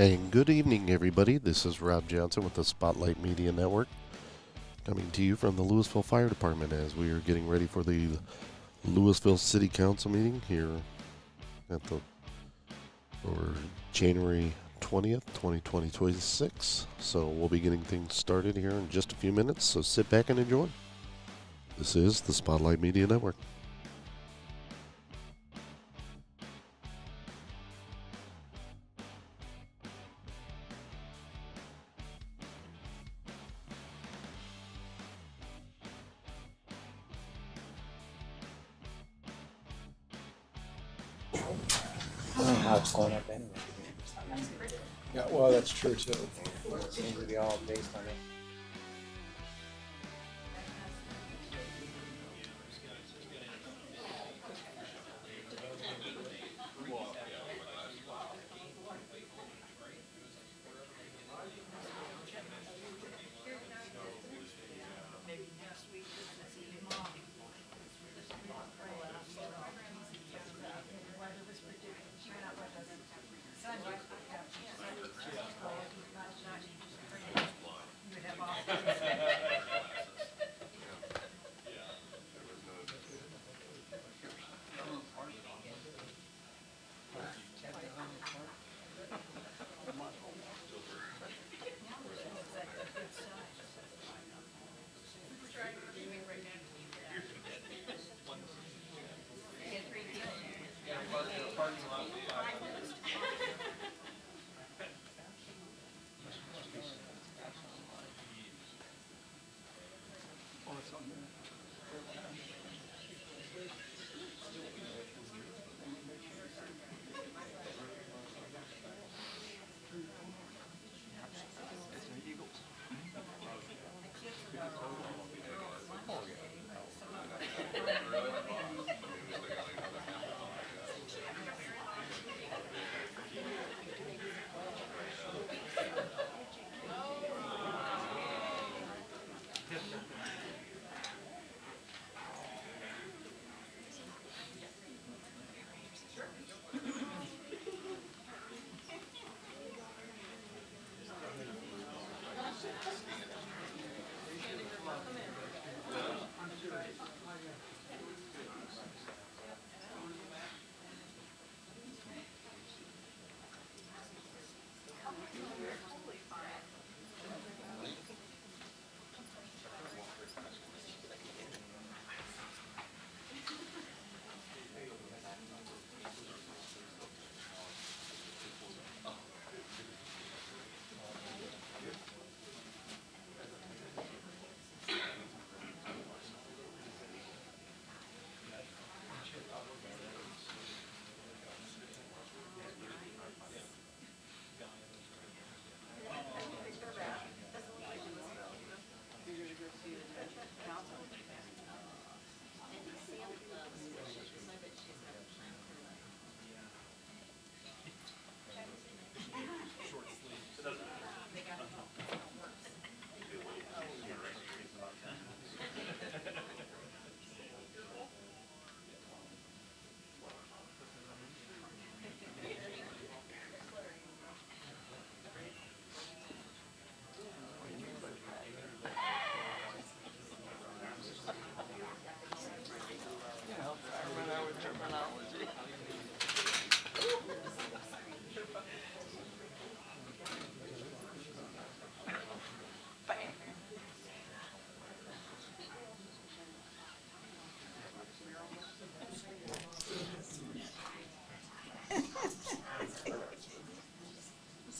And good evening, everybody. This is Rob Johnson with the Spotlight Media Network, coming to you from the Louisville Fire Department as we are getting ready for the Louisville City Council meeting here for January 20th, 2026. So we'll be getting things started here in just a few minutes, so sit back and enjoy. This is the Spotlight Media Network. I don't know how it's going up anyway. Yeah, well, that's true too. It seems to be all based on it.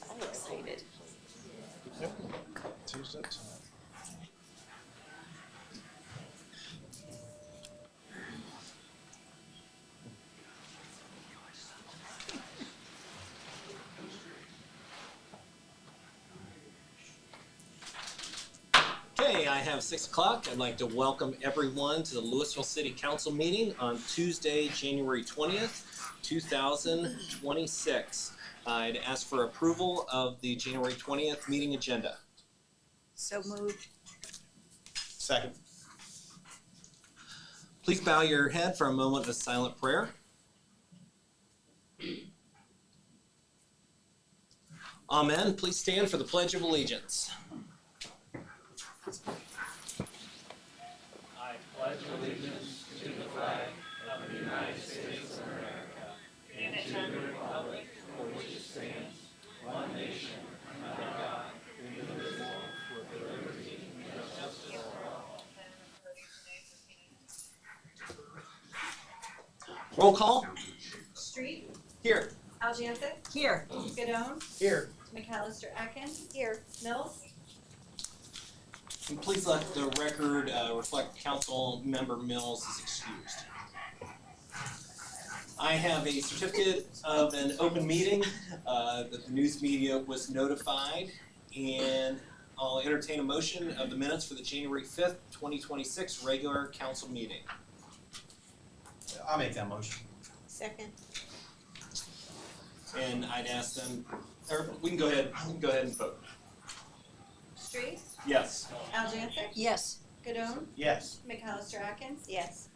I'm excited. Yep. Tuesday time. Okay, I have 6 o'clock. I'd like to welcome everyone to the Louisville City Council meeting on Tuesday, January 20th, 2026. I'd ask for approval of the January 20th meeting agenda. So moved. Second. Please bow your head for a moment of silent prayer. Amen. Please stand for the Pledge of Allegiance. I pledge allegiance to the flag of the United States of America and to the republic for which it stands, one nation, under God, indivisible, with liberty and justice for all. Roll call. Street, Here. Aljanza, Here. Gadone, Here. McAllister Atkins. Here. Mills. And please let the record reflect Council Member Mills is excused. I have a certificate of an open meeting that the news media was notified, and I'll entertain a motion of the minutes for the January 5th, 2026 regular council meeting. I'll make that motion. Second. And I'd ask them, or we can go ahead and vote. Street, Yes. Aljanza, Yes. Gadone, Yes. McAllister Atkins. Yes.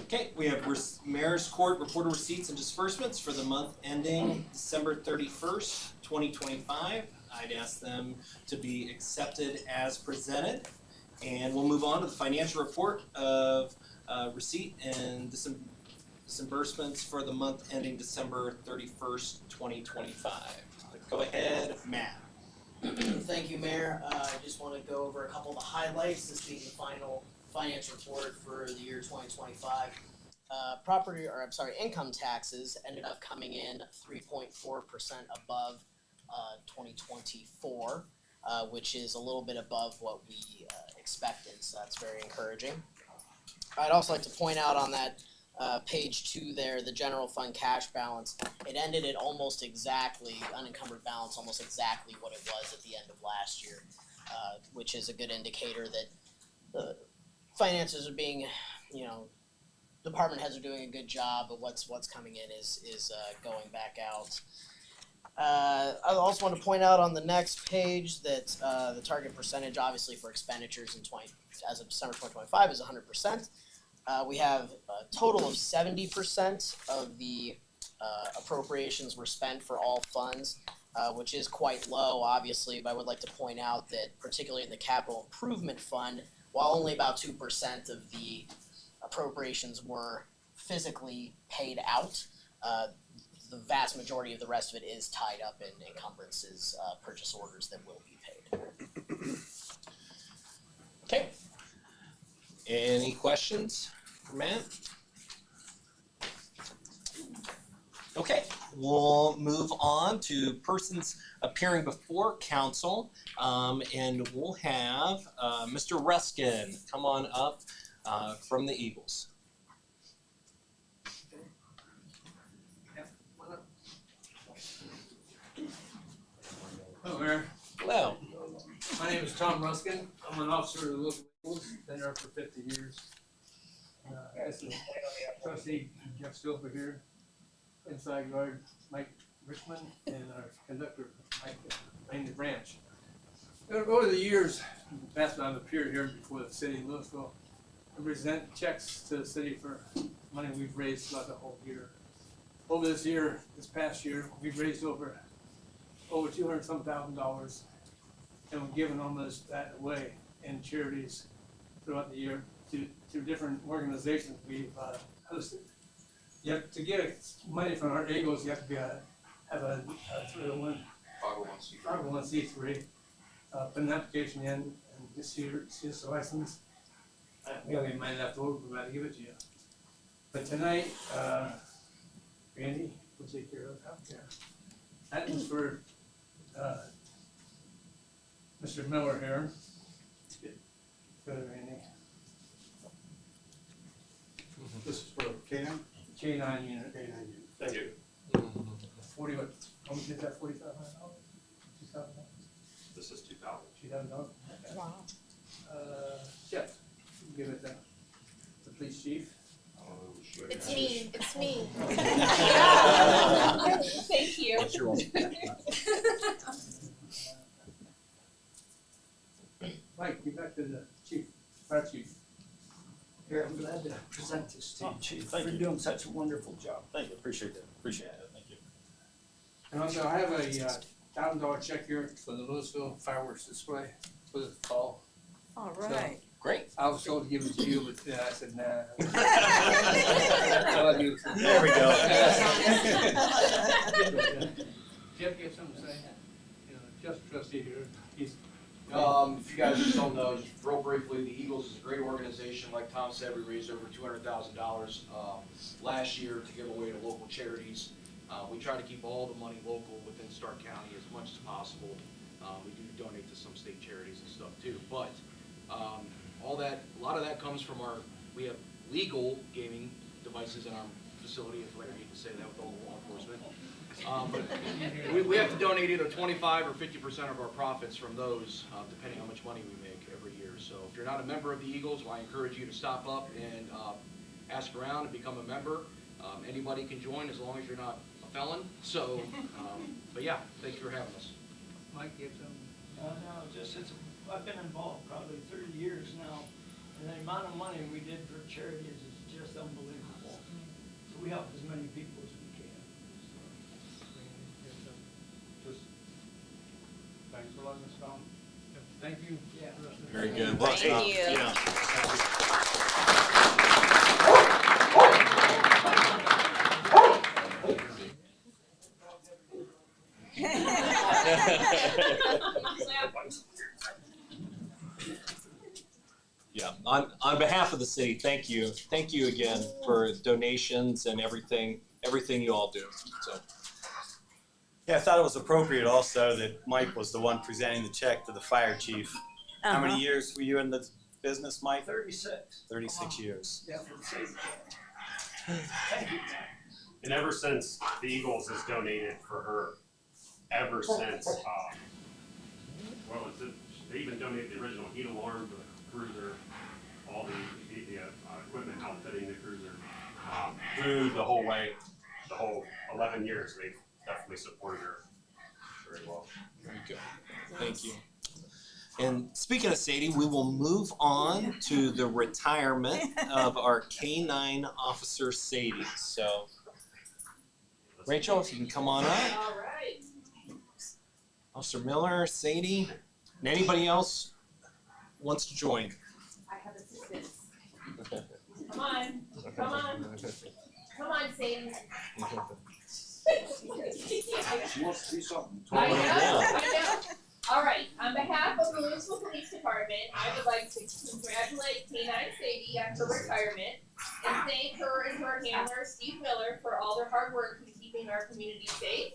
Okay, we have Mayor's Court report of receipts and disbursements for the month ending December 31st, 2025. I'd ask them to be accepted as presented. And we'll move on to the financial report of receipt and disbursements for the month ending December 31st, 2025. Go ahead, Matt. Thank you, Mayor. I just want to go over a couple of the highlights, this being the final finance report for the year 2025. Income taxes ended up coming in 3.4% above 2024, which is a little bit above what we expected, so that's very encouraging. I'd also like to point out on that page 2 there, the general fund cash balance, it ended at almost exactly, unencumbered balance, almost exactly what it was at the end of last year, which is a good indicator that the finances are being, department heads are doing a good job, but what's coming in is going back out. I also want to point out on the next page that the target percentage, obviously for expenditures as of December 2025, is 100%. We have a total of 70% of the appropriations were spent for all funds, which is quite low, obviously, but I would like to point out that particularly in the capital improvement fund, while only about 2% of the appropriations were physically paid out, the vast majority of the rest of it is tied up in encumbrances, purchase orders that will be paid. Okay. Any questions for Matt? Okay, we'll move on to persons appearing before council, and we'll have Mr. Ruskin come on up from the Eagles. Hello, Mayor. Hello. My name is Tom Ruskin. I'm an officer of the Louisville Eagles. Been there for 50 years. As the trustee Jeff Stover here, inside guard Mike Richmond, and our conductor Mike Rainey Branch. Over the years, past I've appeared here before the city of Louisville and present checks to the city for money we've raised throughout the whole year. Over this past year, we've raised over $200,000, and we've given almost that away in charities throughout the year to different organizations we've hosted. You have to get money from our Eagles, you have to have a 301 501c3, put an application in, and this year it's just a license. We got any money left over, we're about to give it to you. But tonight, Randy will take care of healthcare. That is for Mr. Miller here. Go to Randy. This is for K9? K9 unit. K9 unit. Thank you. 40 what? How much is that? $4,500? $2,000? This is 2,000. $2,000? Wow. Jeff, give it to the police chief. It's me. It's me. Thank you. What's your role? Mike, get back to the chief, fire chief. Here, I'm glad to present this to you, Chief, for doing such a wonderful job. Thank you, appreciate that, thank you. And also, I have a $1,000 check here for the Louisville fireworks display for the fall. All right. Great. I was told to give it to you, but I said, nah. There we go. Jeff, you have something to say? You know, just trustee here, he's. If you guys just don't know, just real briefly, the Eagles is a great organization. Like Tom said, we raised over $200,000 last year to give away to local charities. We try to keep all the money local within Stark County as much as possible. We do donate to some state charities and stuff too, but a lot of that comes from we have legal gaming devices in our facility, if I need to say that with all the law enforcement. But we have to donate either 25 or 50% of our profits from those, depending on how much money we make every year. So if you're not a member of the Eagles, well, I encourage you to stop up and ask around and become a member. Anybody can join as long as you're not a felon. So, but yeah, thank you for having us. Mike, you have something? I've been involved probably 30 years now, and the amount of money we did for charities is just unbelievable. So we help as many people as we can. Just, thanks for letting us know. Thank you. Yeah. Very good. Thank you. Yeah. Yeah, on behalf of the city, thank you again for donations and everything you all do. So Yeah, I thought it was appropriate also that Mike was the one presenting the check to the fire chief. How many years were you in the business, Mike? 36. 36 years. Yeah, for the sake of Thank you. And ever since the Eagles has donated for her, ever since, what was it? They even donated the original heat alarm for the cruiser, all the equipment outfitting the cruiser, through the whole way, the whole 11 years. They've definitely supported her very well. very good. Thank you. And speaking of Sadie, we will move on to the retirement of our K-9 officer Sadie. So, Rachel, if you can come on up. All right. Officer Miller, Sadie, and anybody else wants to join. I have assistants. Come on, come on. Come on, Sadie. She wants to do something. I know, I know. All right, on behalf of the Louisville Police Department, I would like to congratulate K-9 Sadie on her retirement and thank her and her handler, Steve Miller, for all their hard work in keeping our community safe,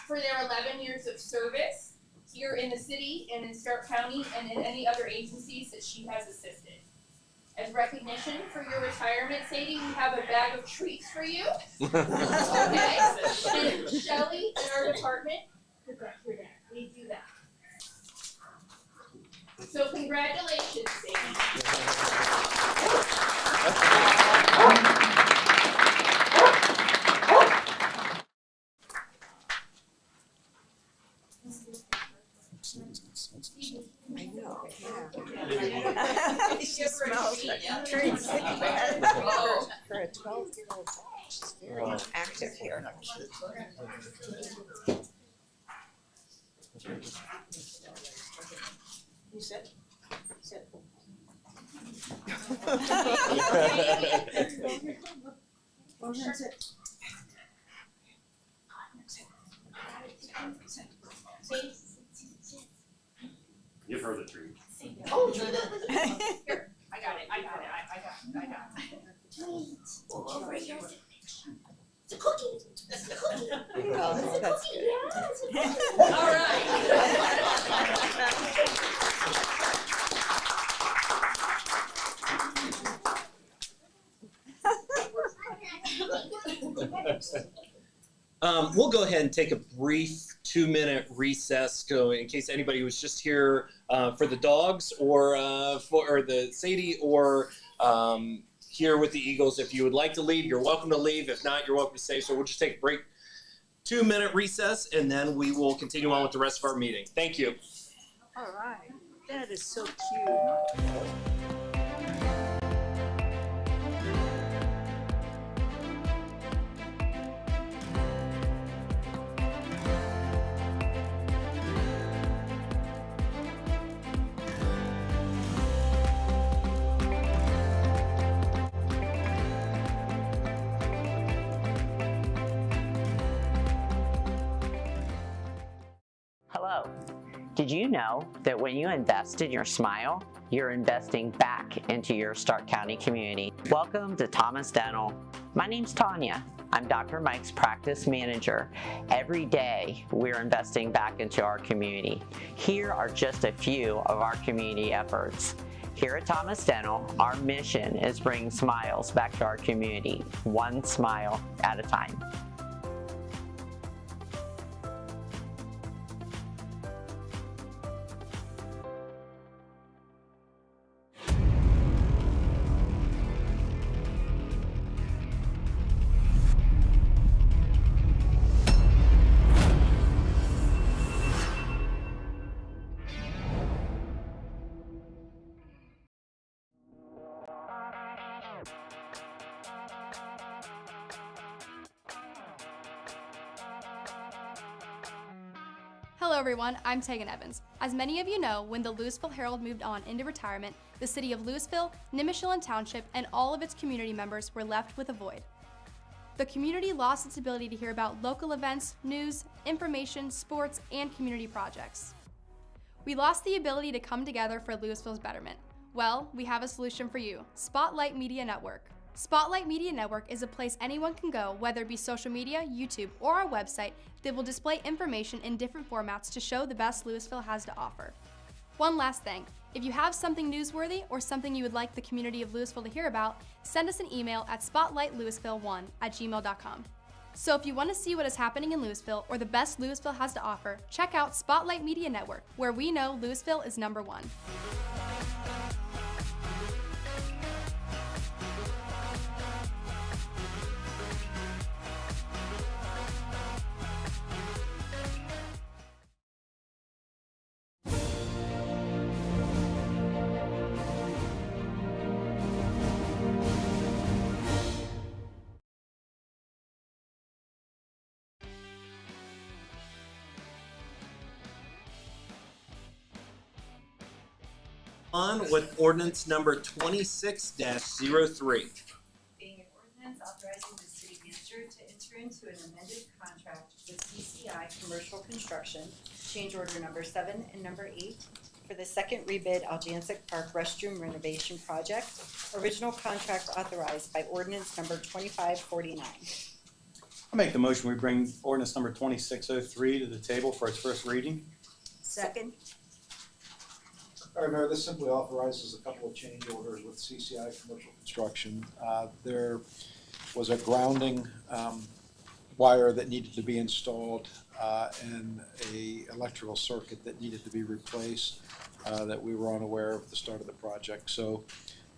for their 11 years of service here in the city and in Stark County and in any other agencies that she has assisted. As recognition for your retirement, Sadie, we have a bag of treats for you. Okay? And Shelly in our department, we do that. So congratulations, Sadie. I know, yeah. She Give her a smells treat, yeah. very sick bad. Oh. For a 12-year-old, she's very active here. You sit. Sit. Go ahead, sit. Give her the treat. Oh, here, I got it. Oh, right here. It's a cookie. It's a cookie. Oh, that's good. Yeah, it's a cookie. All right. We'll go ahead and take a brief 2-minute recess, in case anybody was just here for the dogs or for the Sadie or here with the Eagles. If you would like to leave, you're welcome to leave. If not, you're welcome to stay. So we'll just take a break, 2-minute recess, and then we will continue on with the rest of our meeting. Thank you. All right, that is so cute. Did you know that when you invest in your smile, you're investing back into your Stark County community? Welcome to Thomas Dental. My name's Tanya. I'm Dr. Mike's practice manager. Every day, we're investing back into our community. Here are just a few of our community efforts. Here at Thomas Dental, our mission is bringing smiles back to our community, one smile at a time. Hello everyone, I'm Tegan Evans. As many of you know, when the Louisville Herald moved on into retirement, the city of Louisville, Nimishillen Township, and all of its community members were left with a void. The community lost its ability to hear about local events, news, information, sports, and community projects. We lost the ability to come together for Louisville's betterment. Well, we have a solution for you, Spotlight Media Network. Spotlight Media Network is a place anyone can go, whether it be social media, YouTube, or our website, that will display information in different formats to show the best Louisville has to offer. One last thing, if you have something newsworthy or something you would like the community of Louisville to hear about, send us an email at spotlightlouisville1@gmail.com. So if you want to see what is happening in Louisville or the best Louisville has to offer, check out Spotlight Media Network, where we know Louisville is #1. On with ordinance number 26-03. Being an ordinance authorizing the city manager to enter into an amended contract with CCI Commercial Construction, change order number 7 and number 8, for the second rebid Aljancic Park restroom renovation project. Original contract authorized by ordinance number 2549. I'll make the motion, we bring ordinance number 2603 to the table for its first reading. Second. All right, Mayor, this simply authorizes a couple of change orders with CCI Commercial Construction. There was a grounding wire that needed to be installed and a electrical circuit that needed to be replaced that we were unaware of at the start of the project. So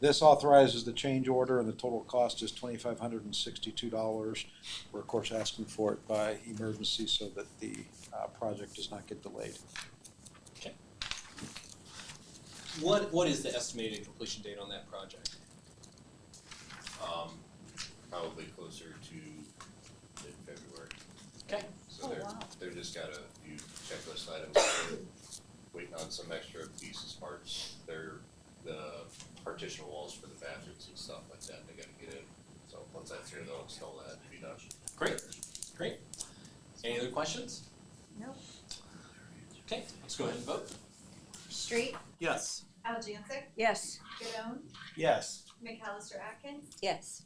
this authorizes the change order, and the total cost is $2,562. We're of course asking for it by emergency so that the project does not get delayed. What is the estimated completion date on that project? Probably closer to mid-February. Okay. So they're just got a few checklist items. They're waiting on some extra pieces, parts. They're the partition walls for the bathrooms and stuff like that. They gotta get in. So once that's here, they'll install that and be done. Great. Any other questions? No. Okay, let's go ahead and vote. Street. Yes. Aljancic. Yes. Godone. Yes. McAllister Atkins. Yes.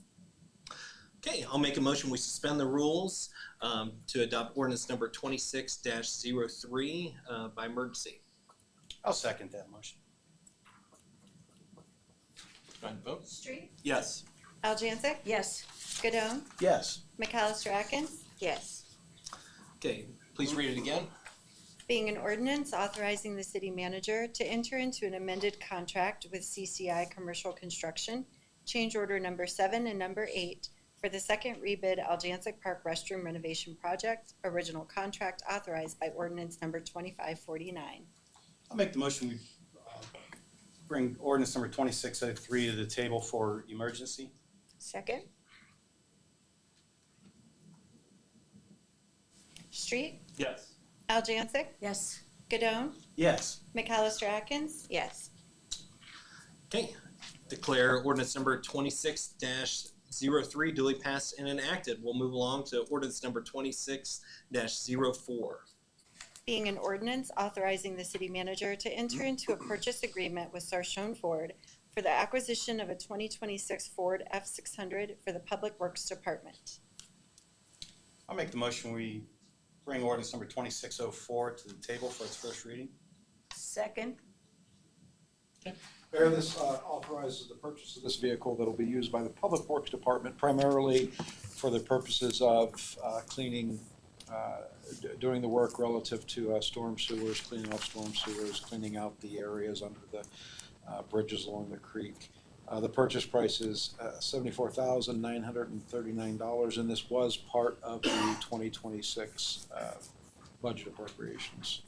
Okay, I'll make a motion, we suspend the rules to adopt ordinance number 26-03 by emergency. I'll second that motion. Go ahead and vote. Street. Yes. Aljancic. Yes. Godone. Yes. McAllister Atkins. Yes. Okay, please read it again. Being an ordinance authorizing the city manager to enter into an amended contract with CCI Commercial Construction, change order number 7 and number 8, for the second rebid Aljancic Park restroom renovation project. Original contract authorized by ordinance number 2549. I'll make the motion, we bring ordinance number 2603 to the table for emergency. Second. Street. Yes. Aljancic. Yes. Godone. Yes. McAllister Atkins. Yes. Okay, declare ordinance number 26-03 duly passed and enacted. We'll move along to ordinance number 26-04. Being an ordinance authorizing the city manager to enter into a purchase agreement with Sarshone Ford for the acquisition of a 2026 Ford F600 for the Public Works Department. I'll make the motion, we bring ordinance number 2604 to the table for its first reading. Second. Mayor, this authorizes the purchase of this vehicle that will be used by the Public Works Department primarily for the purposes of cleaning, doing the work relative to storm sewers, cleaning up storm sewers, cleaning out the areas under the bridges along the creek. The purchase price is $74,939, and this was part of the 2026 budget appropriations.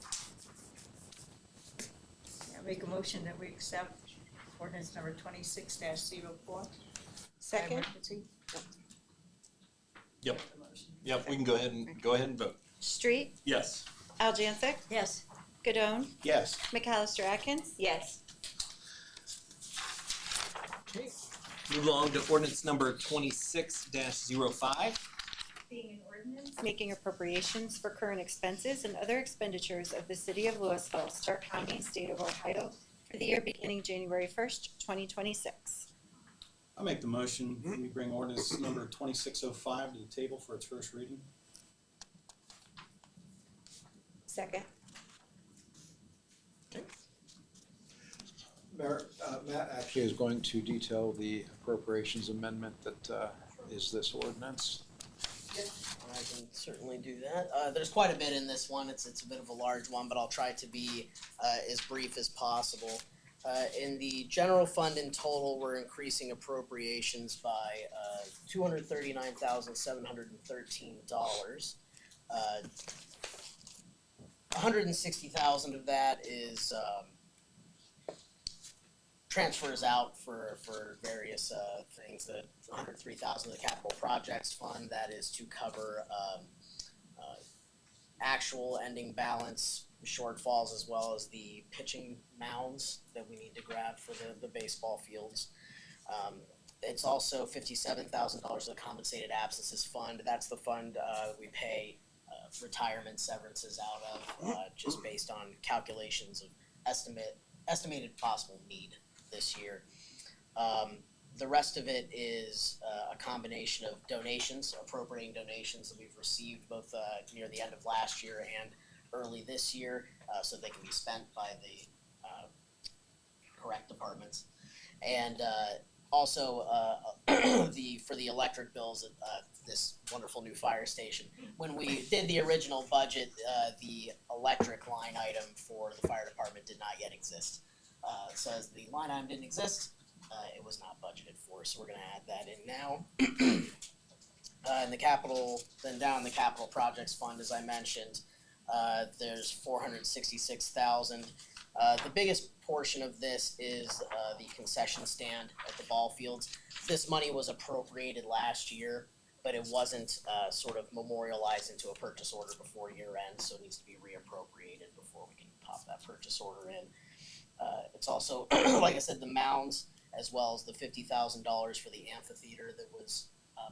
I make a motion that we accept ordinance number 26-04. Second. Yep, we can go ahead and vote. Street, Yes. Aljansic, Yes. Godone, Yes. McAllister Atkins, Yes. Okay. Move along to ordinance number 26-05. being an ordinance making appropriations for current expenses and other expenditures of the city of Louisville, Stark County, state of Ohio, for the year beginning January 1st, 2026. I'll make the motion, we bring ordinance number 2605 to the table for its first reading. Second. Mayor, Matt actually is going to detail the appropriations amendment that is this ordinance. I can certainly do that. There's quite a bit in this one. It's a bit of a large one, but I'll try to be as brief as possible. In the general fund in total, we're increasing appropriations by $239,713. $160,000 of that is transfers out for various things. That $103,000 of the capital projects fund, that is to cover actual ending balance shortfalls as well as the pitching mounds that we need to grab for the baseball fields. It's also $57,000 of the compensated absences fund. That's the fund we pay retirement severances out of just based on calculations of estimated possible need this year. The rest of it is a combination of donations, appropriating donations that we've received both near the end of last year and early this year, so they can be spent by the correct departments. And also for the electric bills at this wonderful new fire station. When we did the original budget, the electric line item for the fire department did not yet exist. So as the line item didn't exist, it was not budgeted for, so we're gonna add that in now. In the capital, then down in the capital projects fund, as I mentioned, there's $466,000. The biggest portion of this is the concession stand at the ball fields. This money was appropriated last year, but it wasn't sort of memorialized into a purchase order before year end, so it needs to be reappropriated before we can pop that purchase order in. It's also, like I said, the mounds, as well as the $50,000 for the amphitheater that was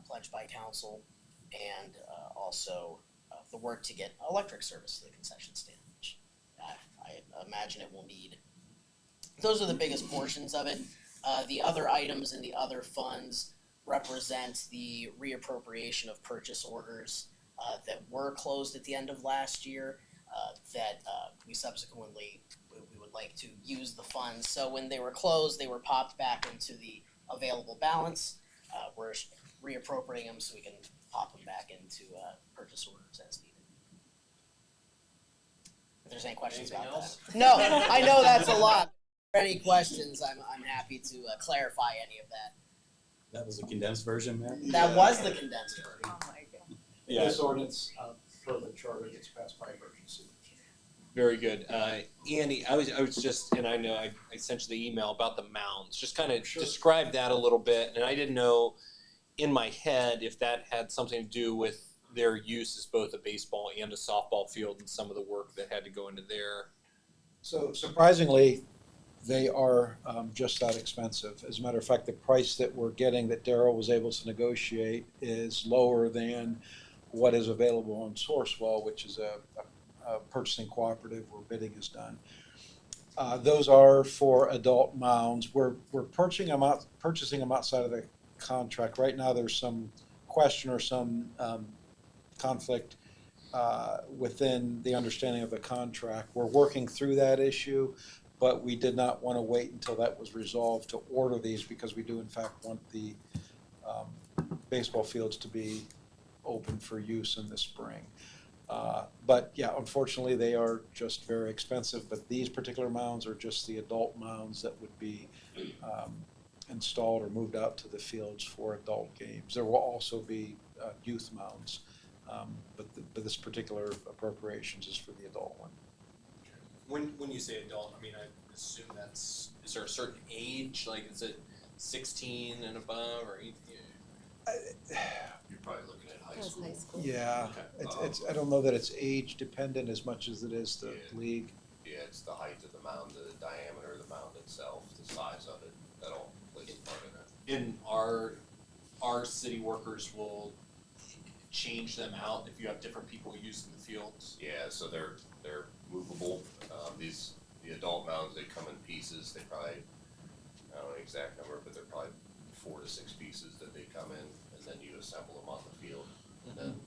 pledged by council, and also the work to get electric service to the concession stand, which I imagine it will need. Those are the biggest portions of it. The other items in the other funds represent the reappropriation of purchase orders that were closed at the end of last year that we subsequently we would like to use the funds. So when they were closed, they were popped back into the available balance. We're reappropriating them so we can pop them back into purchase orders as needed. If there's any questions Anything about else? that. No, I know that's a lot. If there are any questions, I'm happy to clarify any of that. That was a condensed version, man? That was the condensed version. Oh my God. Yeah. This ordinance, per the charter, gets passed by emergency. Very good. Andy, I was just, and I know I sent you the email about the mounds. Just kind of describe that a little bit. And I didn't know in my head if that had something to do with their use as both a baseball and a softball field and some of the work that had to go into there. So surprisingly, they are just that expensive. As a matter of fact, the price that we're getting, that Darrell was able to negotiate, is lower than what is available on Sourcewell, which is a purchasing cooperative where bidding is done. Those are for adult mounds. We're purchasing them outside of the contract. Right now, there's some question or some conflict within the understanding of the contract. We're working through that issue, but we did not want to wait until that was resolved to order these because we do in fact want the baseball fields to be open for use in the spring. But yeah, unfortunately, they are just very expensive, but these particular mounds are just the adult mounds that would be installed or moved out to the fields for adult games. There will also be youth mounds, but this particular appropriations is for the adult one. When you say adult, I mean, I assume is there a certain age, like is it 16 and above or anything? You're probably looking at high school. Yeah, Okay. I don't know that it's age dependent as much as it is the league. Yeah, it's the height of the mound, the diameter of the mound itself, the size of it, that all plays a part in it. And our city workers will change them out if you have different people using the fields? Yeah, so they're movable. The adult mounds, they come in pieces. They probably, I don't know the exact number, but they're probably 4 to 6 pieces that they come in, and then you assemble them on the field. And then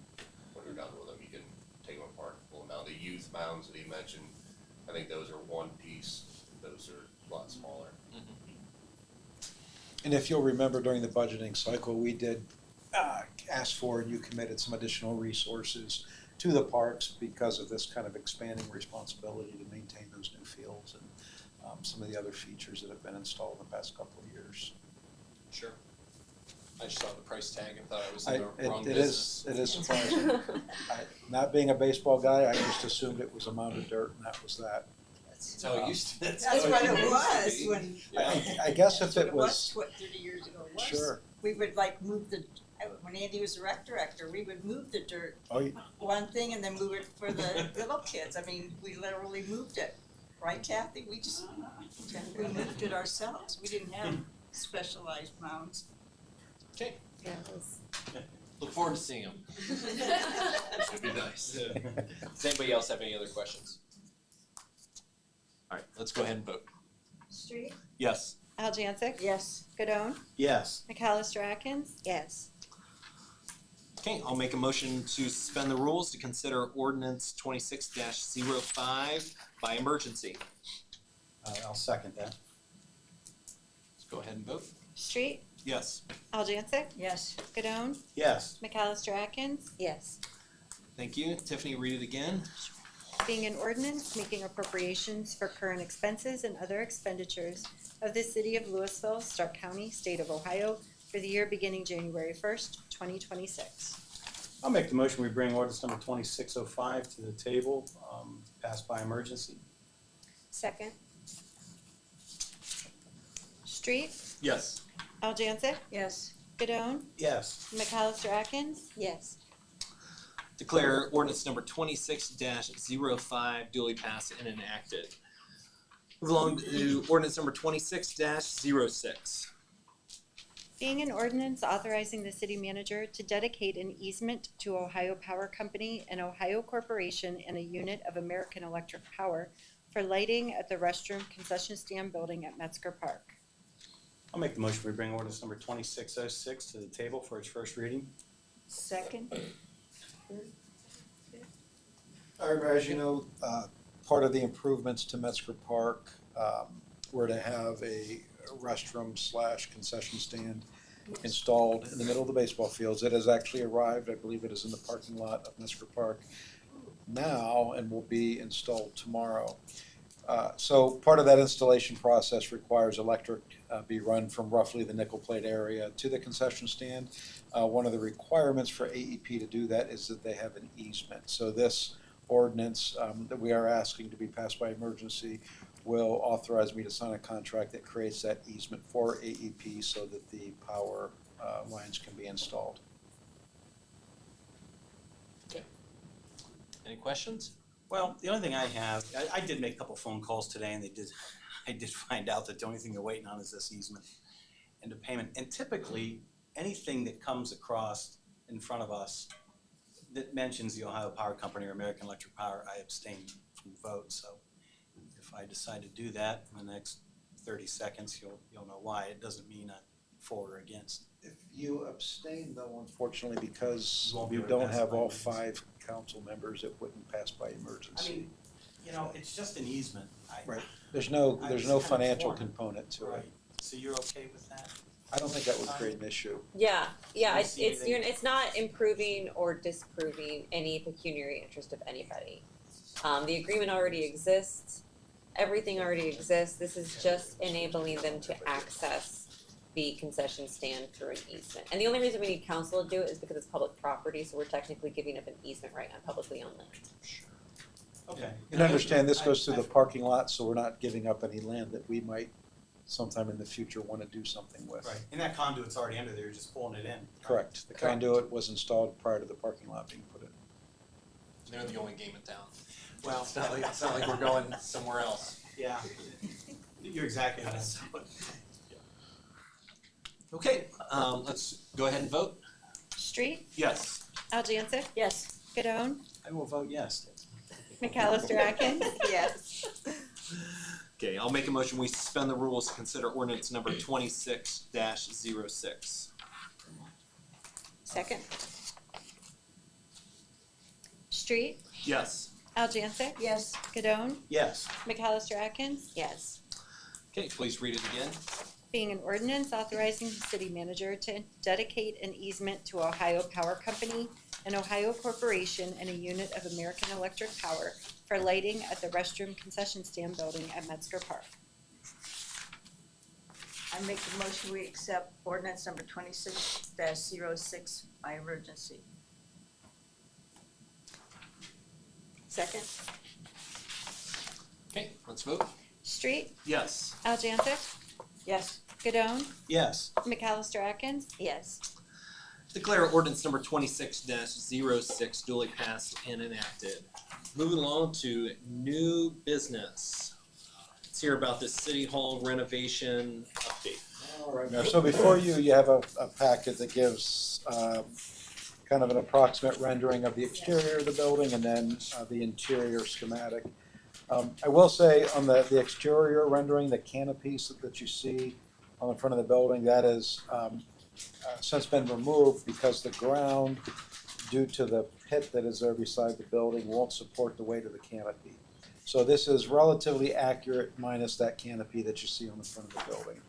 when you're done with them, you can take them apart and pull them out. The youth mounds that he mentioned, I think those are 1 piece. Those are a lot smaller. And if you'll remember during the budgeting cycle, we did ask for and you committed some additional resources to the parks because of this kind of expanding responsibility to maintain those new fields and some of the other features that have been installed in the past couple of years. Sure. I just saw the price tag and thought I was in the wrong It business. is surprising. Not being a baseball guy, I just assumed it was a mound of dirt and that was that. That's how it used to. That's what it was when. I guess if That's what it was. What 30 years ago it was. Sure. We would like move when Andy was the rec director, we would move the dirt. Oh, One thing and then move it for the little kids. I mean, we literally moved it. Right, Kathy? We moved it ourselves. We didn't have specialized mounds. Okay. Yeah, it was. Look forward to seeing them. Should be nice. Does anybody else have any other questions? All right, let's go ahead and vote. Street? Yes. Aljancic? Yes. Godone? Yes. McAllister Atkins? Yes. Okay, I'll make a motion to suspend the rules to consider ordinance 26-05 by emergency. I'll second that. Let's go ahead and vote. Street? Yes. Aljancic? Yes. Godone? Yes. McAllister Atkins? Yes. Thank you. Tiffany, read it again. Being an ordinance making appropriations for current expenses and other expenditures of the city of Louisville, Stark County, state of Ohio, for the year beginning January 1st, 2026. I'll make the motion, we bring ordinance number 2605 to the table, passed by emergency. Second. Street? Yes. Aljancic? Yes. Godone? Yes. McAllister Atkins? Yes. Declare ordinance number 26-05 duly passed and enacted. Move along to ordinance number 26-06. Being an ordinance authorizing the city manager to dedicate an easement to Ohio Power Company, an Ohio corporation, and a unit of American Electric Power for lighting at the restroom concession stand building at Metzger Park. I'll make the motion, we bring ordinance number 2606 to the table for its first reading. Second. As you know, part of the improvements to Metzger Park were to have a restroom / concession stand installed in the middle of the baseball fields. It has actually arrived. I believe it is in the parking lot of Metzger Park now and will be installed tomorrow. So part of that installation process requires electric be run from roughly the nickel plate area to the concession stand. One of the requirements for AEP to do that is that they have an easement. So this ordinance that we are asking to be passed by emergency will authorize me to sign a contract that creates that easement for AEP so that the power lines can be installed. Okay. Any questions? Well, the only thing I have, I did make a couple phone calls today and I did find out that the only thing they're waiting on is this easement and the payment. And typically, anything that comes across in front of us, that mentions the Ohio Power Company or American Electric Power, I abstain from the vote, so if I decide to do that in the next 30 seconds, you'll know why. It doesn't mean I'm for or against. If you abstain though, unfortunately, because You won't be you able to don't pass have by all emergency. 5 council members, it wouldn't pass by emergency. I mean, you know, it's just an easement. Right, there's no I was financial kinda torn. component to Right. it. So you're okay with that? I don't think that would create an issue. Yeah, Do you it's, see it's, anything? you're, it's not improving or disproving any pecuniary interest of anybody. The agreement already exists, everything already exists, this is just enabling them to access the concession stand through an easement. And the only reason we need council to do it is because it's public property, so we're technically giving up an easement right on publicly owned land. Okay. And understand, this goes through the parking lot, so we're not giving up any land that we might sometime in the future want to do something with. Right, and that conduit's already under there, you're just pulling it in. Correct, the conduit was installed prior to the parking lot being put in. They're the only game in town. Well, It's not like we're going somewhere else. Yeah, you're exactly right. Okay, let's go ahead and vote. Street, Yes. Aljansic, Yes. Gadone, I will vote yes. McAllister Atkins, Yes. Okay, I'll make a motion, we suspend the rules to consider ordinance number 26-06. second. Street, Yes. Aljansic, Yes. Gadone, Yes. McAllister Atkins, Yes. Okay, please read it again. being an ordinance authorizing the city manager to dedicate an easement to Ohio Power Company, an Ohio corporation, and a unit of American Electric Power for lighting at the restroom concession stand building at Metzger Park. I make the motion, we accept ordinance number 26-06 by emergency. Second? Okay, let's vote. Street, Yes. Aljansic, Yes. Gadone, Yes. McAllister Atkins, Yes. Declare ordinance number 26-06 duly passed and enacted. Moving along to new business. Let's hear about this city hall renovation update. All right, Mayor, so before you have a packet that gives kind of an approximate rendering of the exterior of the building and then the interior schematic. I will say on the exterior rendering, the canopies that you see on the front of the building, that has since been removed because the ground, due to the pit that is there beside the building, won't support the weight of the canopy. So this is relatively accurate minus that canopy that you see on the front of the building.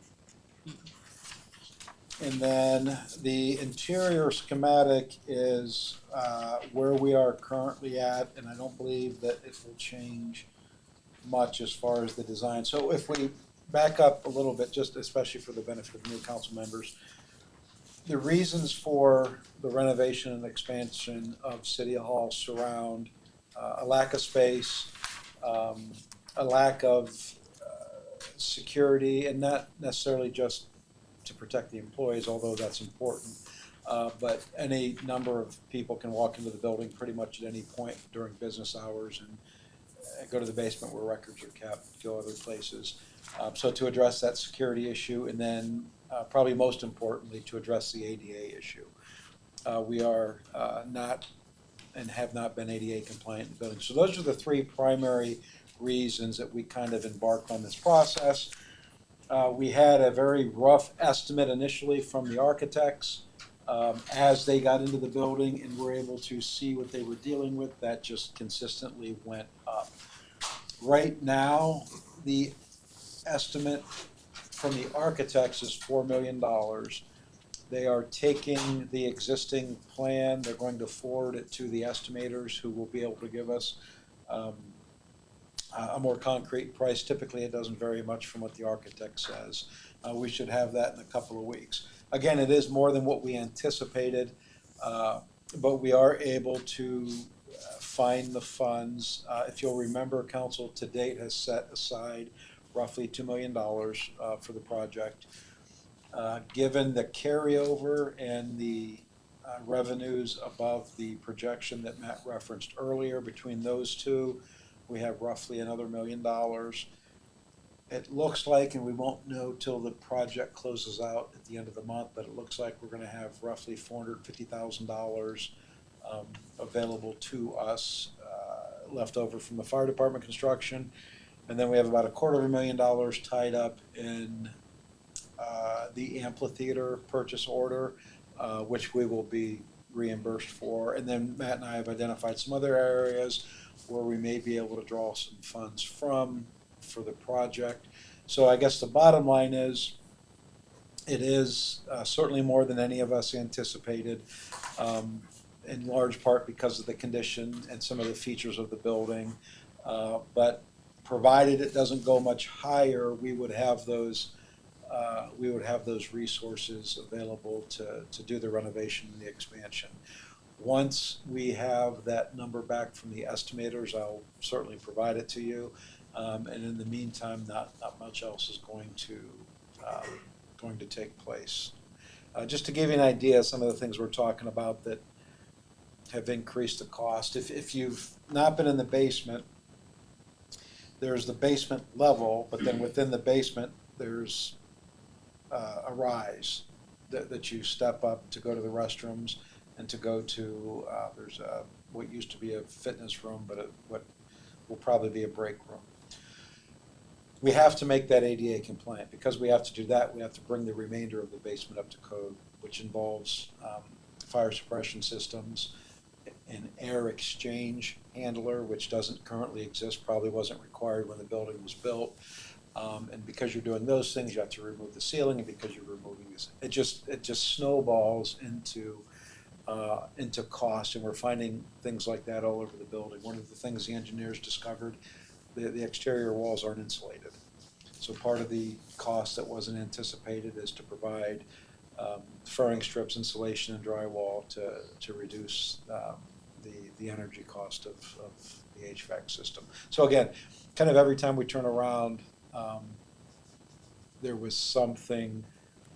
And then the interior schematic is where we are currently at, and I don't believe that it will change much as far as the design. So if we back up a little bit, just especially for the benefit of new council members, the reasons for the renovation and expansion of City Hall surround a lack of space, a lack of security, and not necessarily just to protect the employees, although that's important. But any number of people can walk into the building pretty much at any point during business hours and go to the basement where records are kept, go other places. So to address that security issue, and then probably most importantly, to address the ADA issue. We are not and have not been ADA compliant in the building. So those are the three primary reasons that we kind of embarked on this process. We had a very rough estimate initially from the architects. As they got into the building and were able to see what they were dealing with, that just consistently went up. Right now, the estimate from the architects is $4 million. They are taking the existing plan, they're going to forward it to the estimators who will be able to give us a more concrete price. Typically, it doesn't vary much from what the architect says. We should have that in a couple of weeks. Again, it is more than what we anticipated, but we are able to find the funds. If you'll remember, council to date has set aside roughly $2 million for the project. Given the carryover and the revenues above the projection that Matt referenced earlier, between those two, we have roughly another $1 million. It looks like, and we won't know till the project closes out at the end of the month, but it looks like we're gonna have roughly $450,000 available to us, left over from the fire department construction. And then we have about $250,000 tied up in the amphitheater purchase order, which we will be reimbursed for. And then Matt and I have identified some other areas where we may be able to draw some funds from for the project. So I guess the bottom line is, it is certainly more than any of us anticipated, in large part because of the condition and some of the features of the building. But provided it doesn't go much higher, we would have those resources available to do the renovation and the expansion. Once we have that number back from the estimators, I'll certainly provide it to you. And in the meantime, not much else is going to take place. Just to give you an idea of some of the things we're talking about that have increased the cost. If you've not been in the basement, there's the basement level, but then within the basement, there's a rise that you step up to go to the restrooms and to go to, there's what used to be a fitness room, but what will probably be a break room. We have to make that ADA compliant. Because we have to do that, we have to bring the remainder of the basement up to code, which involves fire suppression systems, an air exchange handler, which doesn't currently exist, probably wasn't required when the building was built. And because you're doing those things, you have to remove the ceiling, and because you're removing this, it just snowballs into cost, and we're finding things like that all over the building. One of the things the engineers discovered, the exterior walls aren't insulated. So part of the cost that wasn't anticipated is to provide furring strips, insulation, and drywall to reduce the energy cost of the HVAC system. So again, kind of every time we turn around, there was something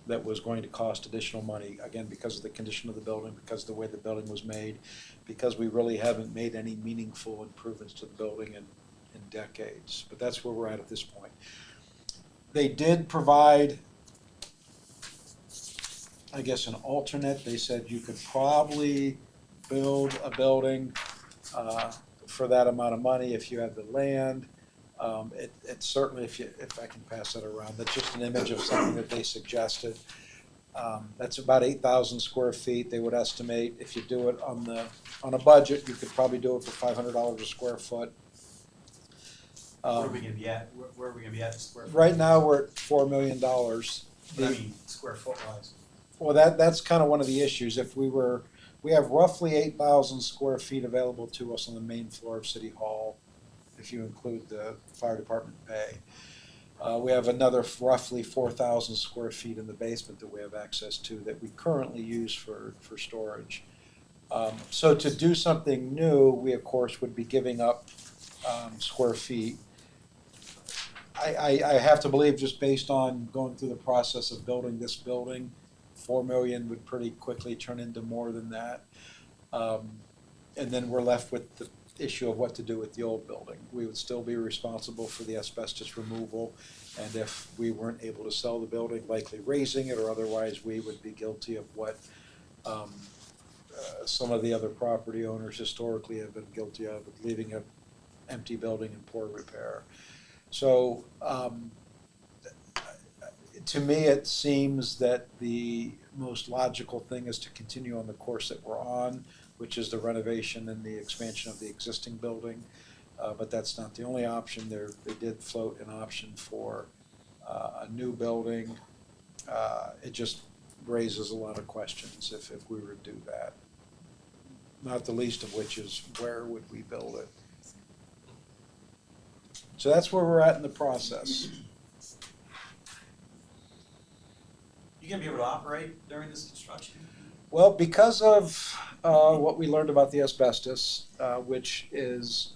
that was going to cost additional money, again, because of the condition of the building, because of the way the building was made, because we really haven't made any meaningful improvements to the building in decades. But that's where we're at this point. They did provide, I guess, an alternate. They said you could probably build a building for that amount of money if you have the land. It certainly, if I can pass that around, that's just an image of something that they suggested. That's about 8,000 square feet. They would estimate if you do it on a budget, you could probably do it for $500 a square foot. Where are we gonna be at? Where are we gonna be at the square foot? Right now, we're at $4 million. But I mean, square foot wise. Well, that's kind of one of the issues. We have roughly 8,000 square feet available to us on the main floor of City Hall, if you include the fire department bay. We have another roughly 4,000 square feet in the basement that we have access to that we currently use for storage. So to do something new, we of course would be giving up square feet. I have to believe, just based on going through the process of building this building, 4 million would pretty quickly turn into more than that. And then we're left with the issue of what to do with the old building. We would still be responsible for the asbestos removal, and if we weren't able to sell the building, likely raising it, or otherwise we would be guilty of what some of the other property owners historically have been guilty of leaving an empty building in poor repair. So to me, it seems that the most logical thing is to continue on the course that we're on, which is the renovation and the expansion of the existing building. But that's not the only option. They did float an option for a new building. It just raises a lot of questions if we were to do that. Not the least of which is, where would we build it? So that's where we're at in the process. You gonna be able to operate during this construction? Well, because of what we learned about the asbestos, which is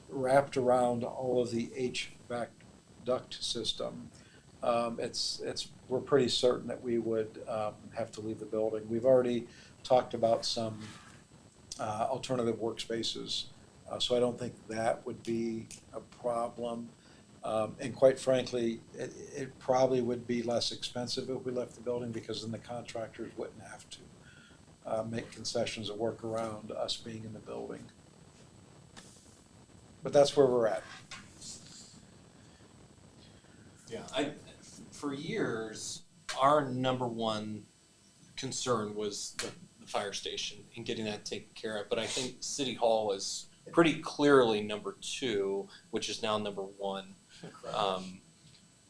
wrapped around all of the HVAC duct system, we're pretty certain that we would have to leave the building. We've already talked about some alternative workspaces, so I don't think that would be a problem. And quite frankly, it probably would be less expensive if we left the building, because then the contractors wouldn't have to make concessions and work around us being in the building. But that's where we're at. Yeah, for years, our number one concern was the fire station and getting that taken care of. But I think City Hall is pretty clearly number two, which is now number one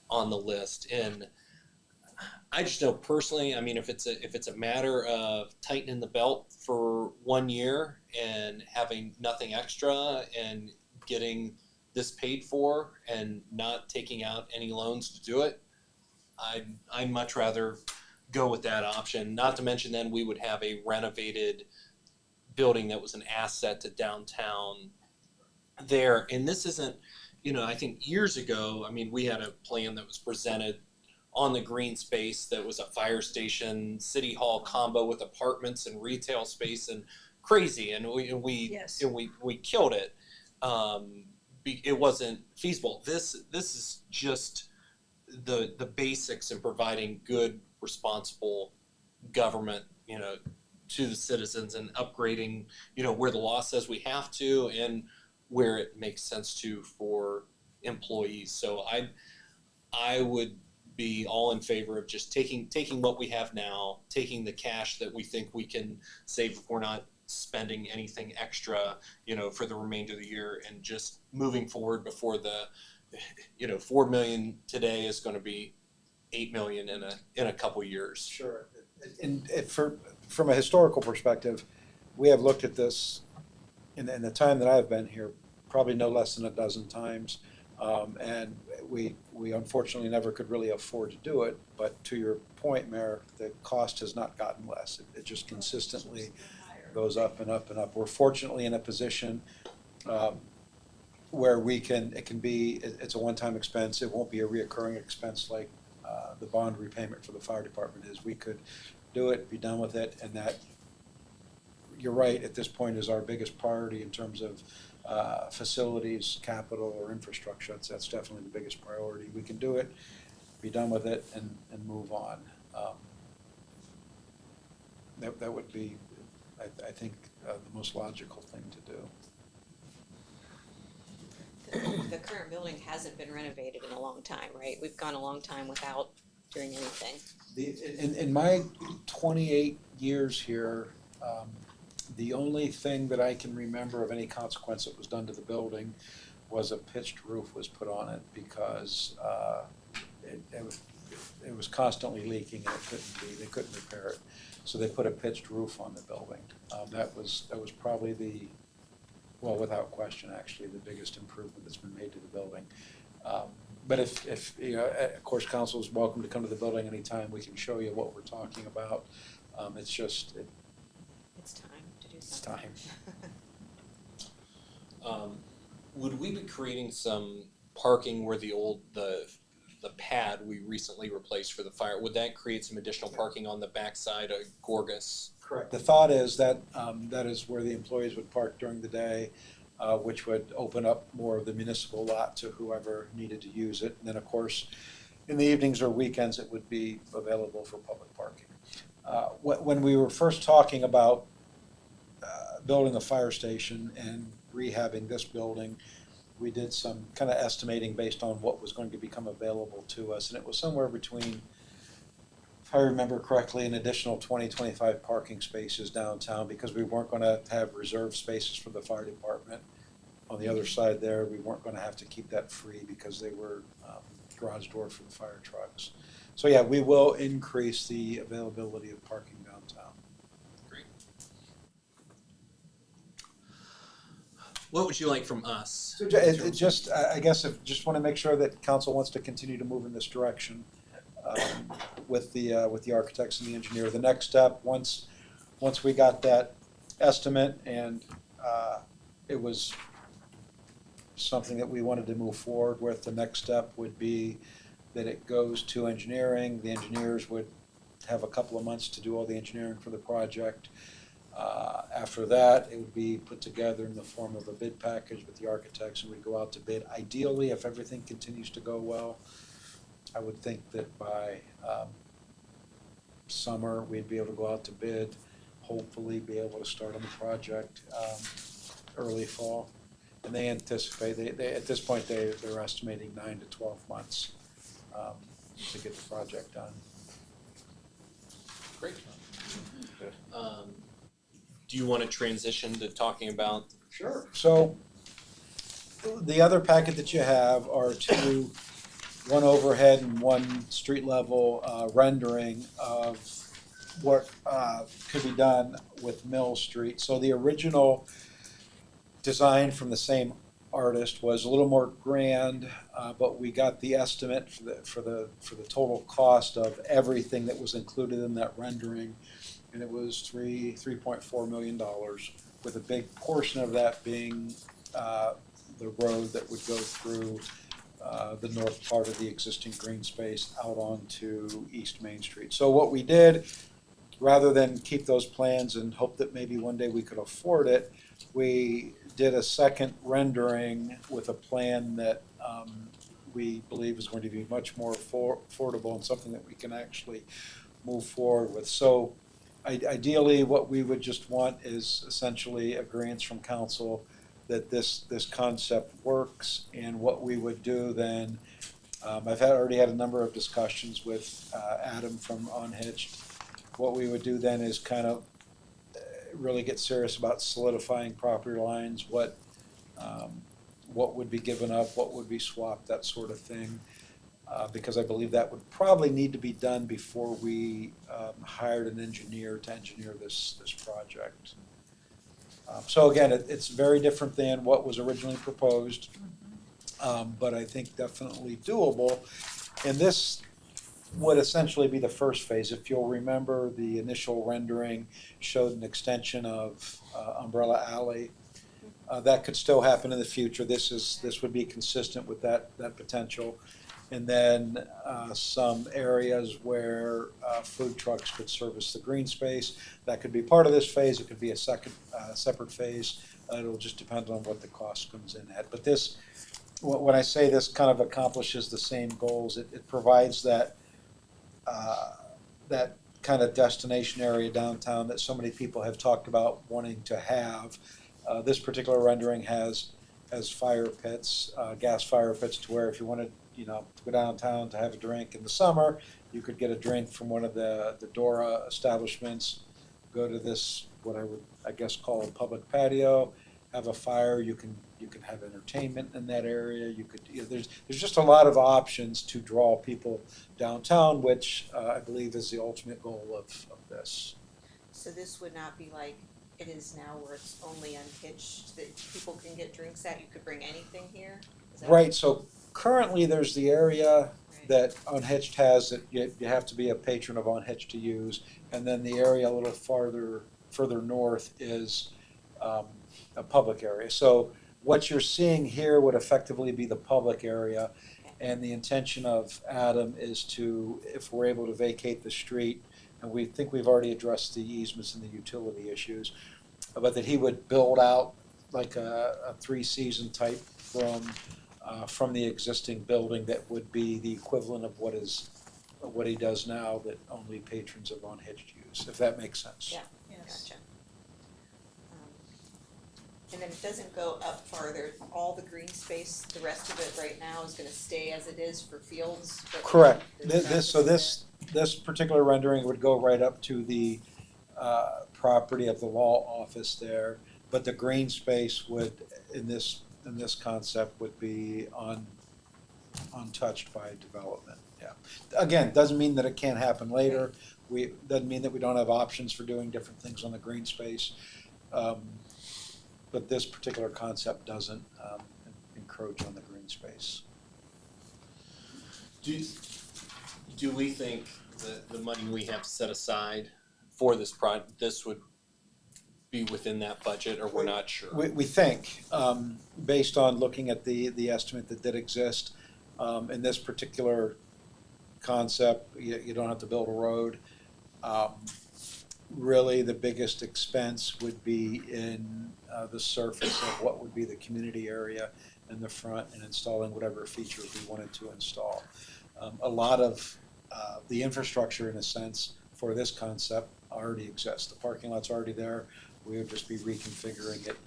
on the list. And I just know personally, I mean, if it's a matter of tightening the belt for 1 year and having nothing extra and getting this paid for and not taking out any loans to do it, I'd much rather go with that option. Not to mention then we would have a renovated building that was an asset to downtown there. And this isn't, I think years ago, I mean, we had a plan that was presented on the green space that was a fire station, city hall combo with apartments and retail space and crazy. And we killed it. It wasn't feasible. This is just the basics in providing good, responsible government, to the citizens and upgrading, where the law says we have to and where it makes sense to for employees. So I would be all in favor of just taking what we have now, taking the cash that we think we can save if we're not spending anything extra, for the remainder of the year, and just moving forward before the, $4 million today is going to be $8 million in a couple years. Sure. And from a historical perspective, we have looked at this in the time that I've been here, probably no less than a dozen times. And we unfortunately never could really afford to do it. But to your point, Mayor, the cost has not gotten less. It just consistently goes up and up and up. We're fortunately in a position where it's a one-time expense. It won't be a reoccurring expense like the bond repayment for the fire department is. We could do it, be done with it, and that, you're right, at this point is our biggest priority in terms of facilities, capital, or infrastructure. That's definitely the biggest priority. We can do it, be done with it, and move on. That would be, I think, the most logical thing to do. The current building hasn't been renovated in a long time, right? We've gone a long time without doing anything. In my 28 years here, the only thing that I can remember of any consequence that was done to the building was a pitched roof was put on it because it was constantly leaking and they couldn't repair it. So they put a pitched roof on the building. That was probably without question, actually, the biggest improvement that's been made to the building. But if of course, council is welcome to come to the building anytime. We can show you what we're talking about. It's just it's time to do it's something. time. Would we be creating some parking where the pad we recently replaced for the fire, would that create some additional parking on the backside of Gorgas? Correct. The thought is that that is where the employees would park during the day, which would open up more of the municipal lot to whoever needed to use it. And then, of course, in the evenings or weekends, it would be available for public parking. When we were first talking about building a fire station and rehabbing this building, we did some kind of estimating based on what was going to become available to us, and it was somewhere between, if I remember correctly, an additional 20-25 parking spaces downtown, because we weren't going to have reserved spaces for the fire department. On the other side there, we weren't going to have to keep that free because they were garage door for the fire trucks. So yeah, we will increase the availability of parking downtown. Great. What would you like from us? So I guess, just want to make sure that council wants to continue to move in this direction with the architects and the engineer. The next step, once we got that estimate and it was something that we wanted to move forward with, the next step would be that it goes to engineering. The engineers would have a couple of months to do all the engineering for the project. After that, it would be put together in the form of a bid package with the architects, and we'd go out to bid. Ideally, if everything continues to go well, I would think that by summer, we'd be able to go out to bid. hopefully be able to start on the project early fall. And they anticipate, they at this point, they're estimating 9 to 12 months to get the project done. Great. Do you want to transition to talking about? Sure. So the other packet that you have are two, one overhead and one street level rendering of what could be done with Mill Street. So the original design from the same artist was a little more grand, but we got the estimate for the total cost of everything that was included in that rendering, and it was $3.4 million, with a big portion of that being the road that would go through the north part of the existing green space out onto East Main Street. So what we did, rather than keep those plans and hope that maybe one day we could afford it, we did a second rendering with a plan that we believe is going to be much more affordable and something that we can actually move forward with. So ideally, what we would just want is essentially agreeance from council that this concept works, and what we would do then, I've already had a number of discussions with Adam from Unhitched. What we would do then is kind of really get serious about solidifying property lines, what would be given up, what would be swapped, that sort of thing. Because I believe that would probably need to be done before we hired an engineer to engineer this project. So again, it's very different than what was originally proposed, but I think definitely doable. And this would essentially be the first phase. If you'll remember, the initial rendering showed an extension of Umbrella Alley. That could still happen in the future. This would be consistent with that potential. And then some areas where food trucks could service the green space. That could be part of this phase. It could be a separate phase. It'll just depend on what the cost comes in at. But this, when I say this kind of accomplishes the same goals, it provides that kind of destination area downtown that so many people have talked about wanting to have. This particular rendering has fire pits, gas fire pits, to where if you wanted, to go downtown to have a drink in the summer, you could get a drink from one of the Dora establishments, go to this, what I would, I guess, call a public patio, have a fire, you can have entertainment in that area, you could, there's just a lot of options to draw people downtown, which I believe is the ultimate goal of this. So this would not be like it is now, where it's only Unhitched that people can get drinks at, you could bring anything here? Right, so currently there's the area that Unhitched has that you have to be a patron of Unhitched to use, and then the area a little further north is a public area. So what you're seeing here would effectively be the public area, and the intention of Adam is to, if we're able to vacate the street, and we think we've already addressed the easements and the utility issues, but that he would build out like a three-season type from the existing building that would be the equivalent of what he does now, that only patrons of Unhitched use, if that makes sense. Yeah, gotcha. And then it doesn't go up farther, all the green space, the rest of it right now is gonna stay as it is for fields? Correct. This particular rendering would go right up to the property of the law office there, but the green space would, in this concept, would be untouched by development. Yeah. Again, doesn't mean that it can't happen later. Doesn't mean that we don't have options for doing different things on the green space. But this particular concept doesn't encroach on the green space. Do we think that the money we have set aside for this project, this would be within that budget, or we're not sure? We think, based on looking at the estimate that did exist, in this particular concept, you don't have to build a road. Really, the biggest expense would be in the surface of what would be the community area in the front, and installing whatever features we wanted to install. A lot of the infrastructure, in a sense, for this concept already exists. The parking lot's already there. We would just be reconfiguring it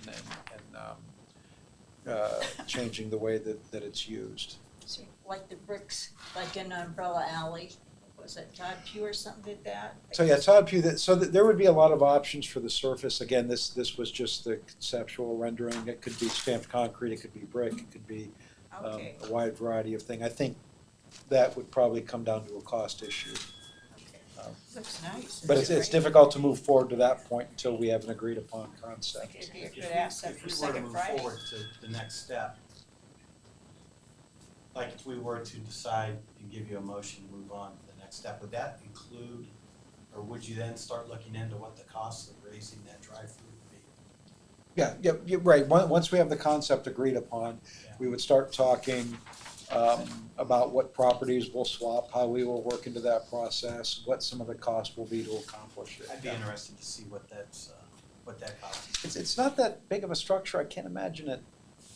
and changing the way that it's used. So, like the bricks, like in Umbrella Alley, was it Todd Pugh or something did that? So yeah, Todd Pugh, there would be a lot of options for the surface. Again, this was just the conceptual rendering. It could be stamped concrete, it could be brick, it could be Okay. a wide variety of things. I think that would probably come down to a cost issue. Looks nice. But it's difficult to move forward to that point until we have an agreed upon concept. It'd be a good asset for If we were to Second move Friday. forward to the next step, like if we were to decide and give you a motion to move on to the next step, would that include, or would you then start looking into what the cost of raising that drive-through would be? Yeah, you're right. Once we have the concept agreed upon, we would start talking about what properties we'll swap, how we will work into that process, what some of the cost will be to accomplish it. I'd be interested to see what that costs. It's not that big of a structure, I can't imagine it.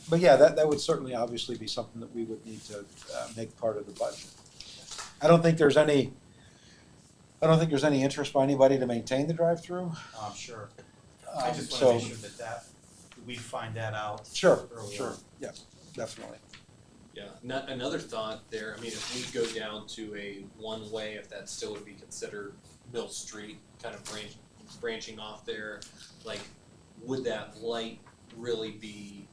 But yeah, that would certainly obviously be something that we would need to make part of the budget. I don't think there's any interest by anybody to maintain the drive-through. I'm sure. I just So- wanna make sure that we find that out Sure, early sure, on. yeah, definitely. Yeah, another thought there, I mean, if we go down to a one-way, if that still would be considered Mill Street, kind of branching off there, like, would that light really be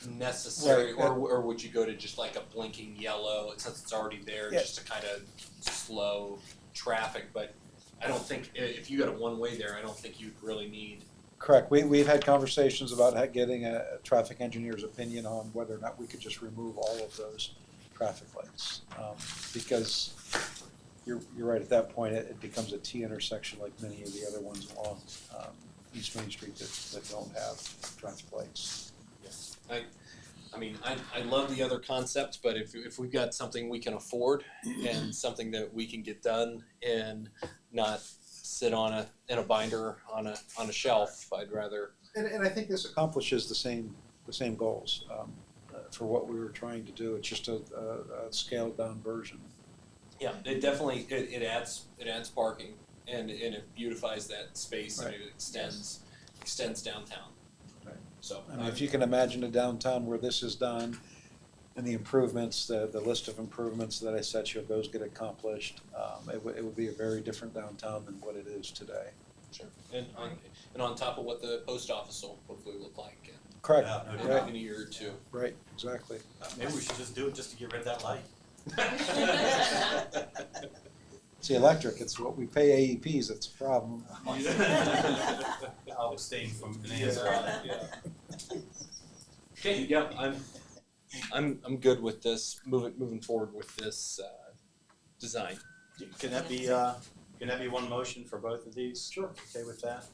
necessary? Right, Or would you go to just like a blinking yellow, since it's already there, Yeah. just to kind of slow traffic? But I don't think, if you got a one-way there, I don't think you'd really need. Correct. We've had conversations about getting a traffic engineer's opinion on whether or not we could just remove all of those traffic lights. Because you're right, at that point, it becomes a T intersection like many of the other ones along East Main Street that don't have traffic lights. I mean, I love the other concepts, but if we've got something we can afford and something that we can get done and not sit in a binder on a shelf, I'd rather. And I think this accomplishes the same goals for what we were trying to do. It's just a scaled down version. Yeah, it definitely, it adds parking and it beautifies that space and Right. it extends downtown. Right. So. I mean, if you can imagine a downtown where this is done and the improvements, the list of improvements that I set you, if those get accomplished, it would be a very different downtown than what it is today. Sure, and on top of what the post office will hopefully look like Correct. in a year or two. Right, exactly. Maybe we should just do it just to get rid of that light. It's the electric, it's what we pay AEPs, that's a problem. I'll abstain from an answer on that. Okay, yeah, I'm good with this, moving forward with this design. Can that be one motion for both of these? Sure. Okay with that?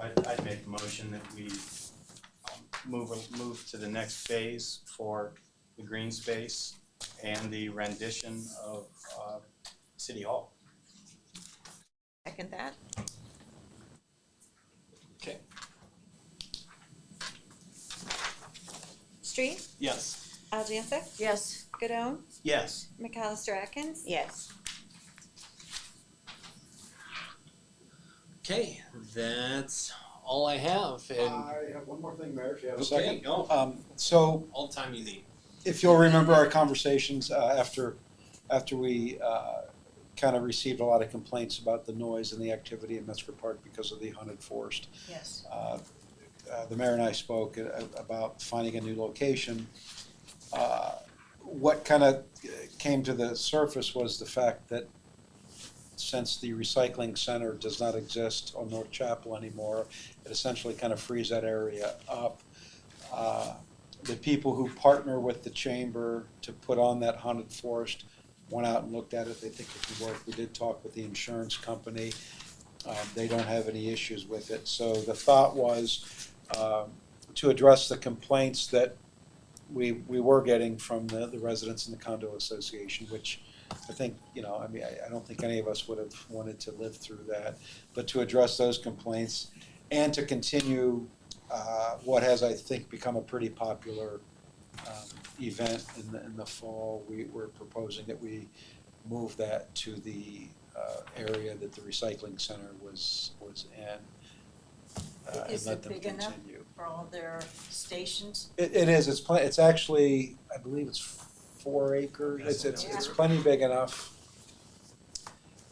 I'd make a motion that we move to the next phase for the green space and the rendition of City Hall. Second that. Okay. Street, Yes. Aljansic, Yes. Godone, Yes. McAllister Atkins. Yes. Okay, that's all I have. And I have one more thing, Mayor, if you have a okay, second. no, So all the time you need. if you'll remember our conversations after we kind of received a lot of complaints about the noise and the activity in Metzger Park because of the hunted forest. Yes. The mayor and I spoke about finding a new location. What kind of came to the surface was the fact that since the recycling center does not exist on North Chapel anymore, it essentially kind of frees that area up. The people who partner with the chamber to put on that haunted forest went out and looked at it. They think it can work. We did talk with the insurance company. They don't have any issues with it. So the thought was to address the complaints that we were getting from the residents in the condo association, which I think, I mean, I don't think any of us would have wanted to live through that. But to address those complaints and to continue what has, I think, become a pretty popular event in the fall, we're proposing that we move that to the area that the recycling center was in. And Is let it them big enough continue. for all their stations? It is, it's actually, I believe it's 4 acres, it's plenty big enough.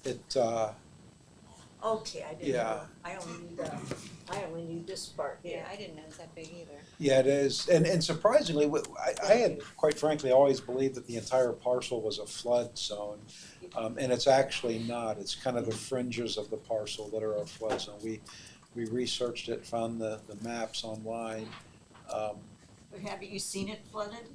It, Okay, I didn't Yeah. know, I only knew this part here. Yeah, I didn't know it was that big either. yeah, it is, and surprisingly, I had, quite frankly, always believed that the entire parcel was a flood zone. And it's actually not, it's kind of the fringes of the parcel that are a flood zone. We researched it, found the maps online. But have you seen it flooded?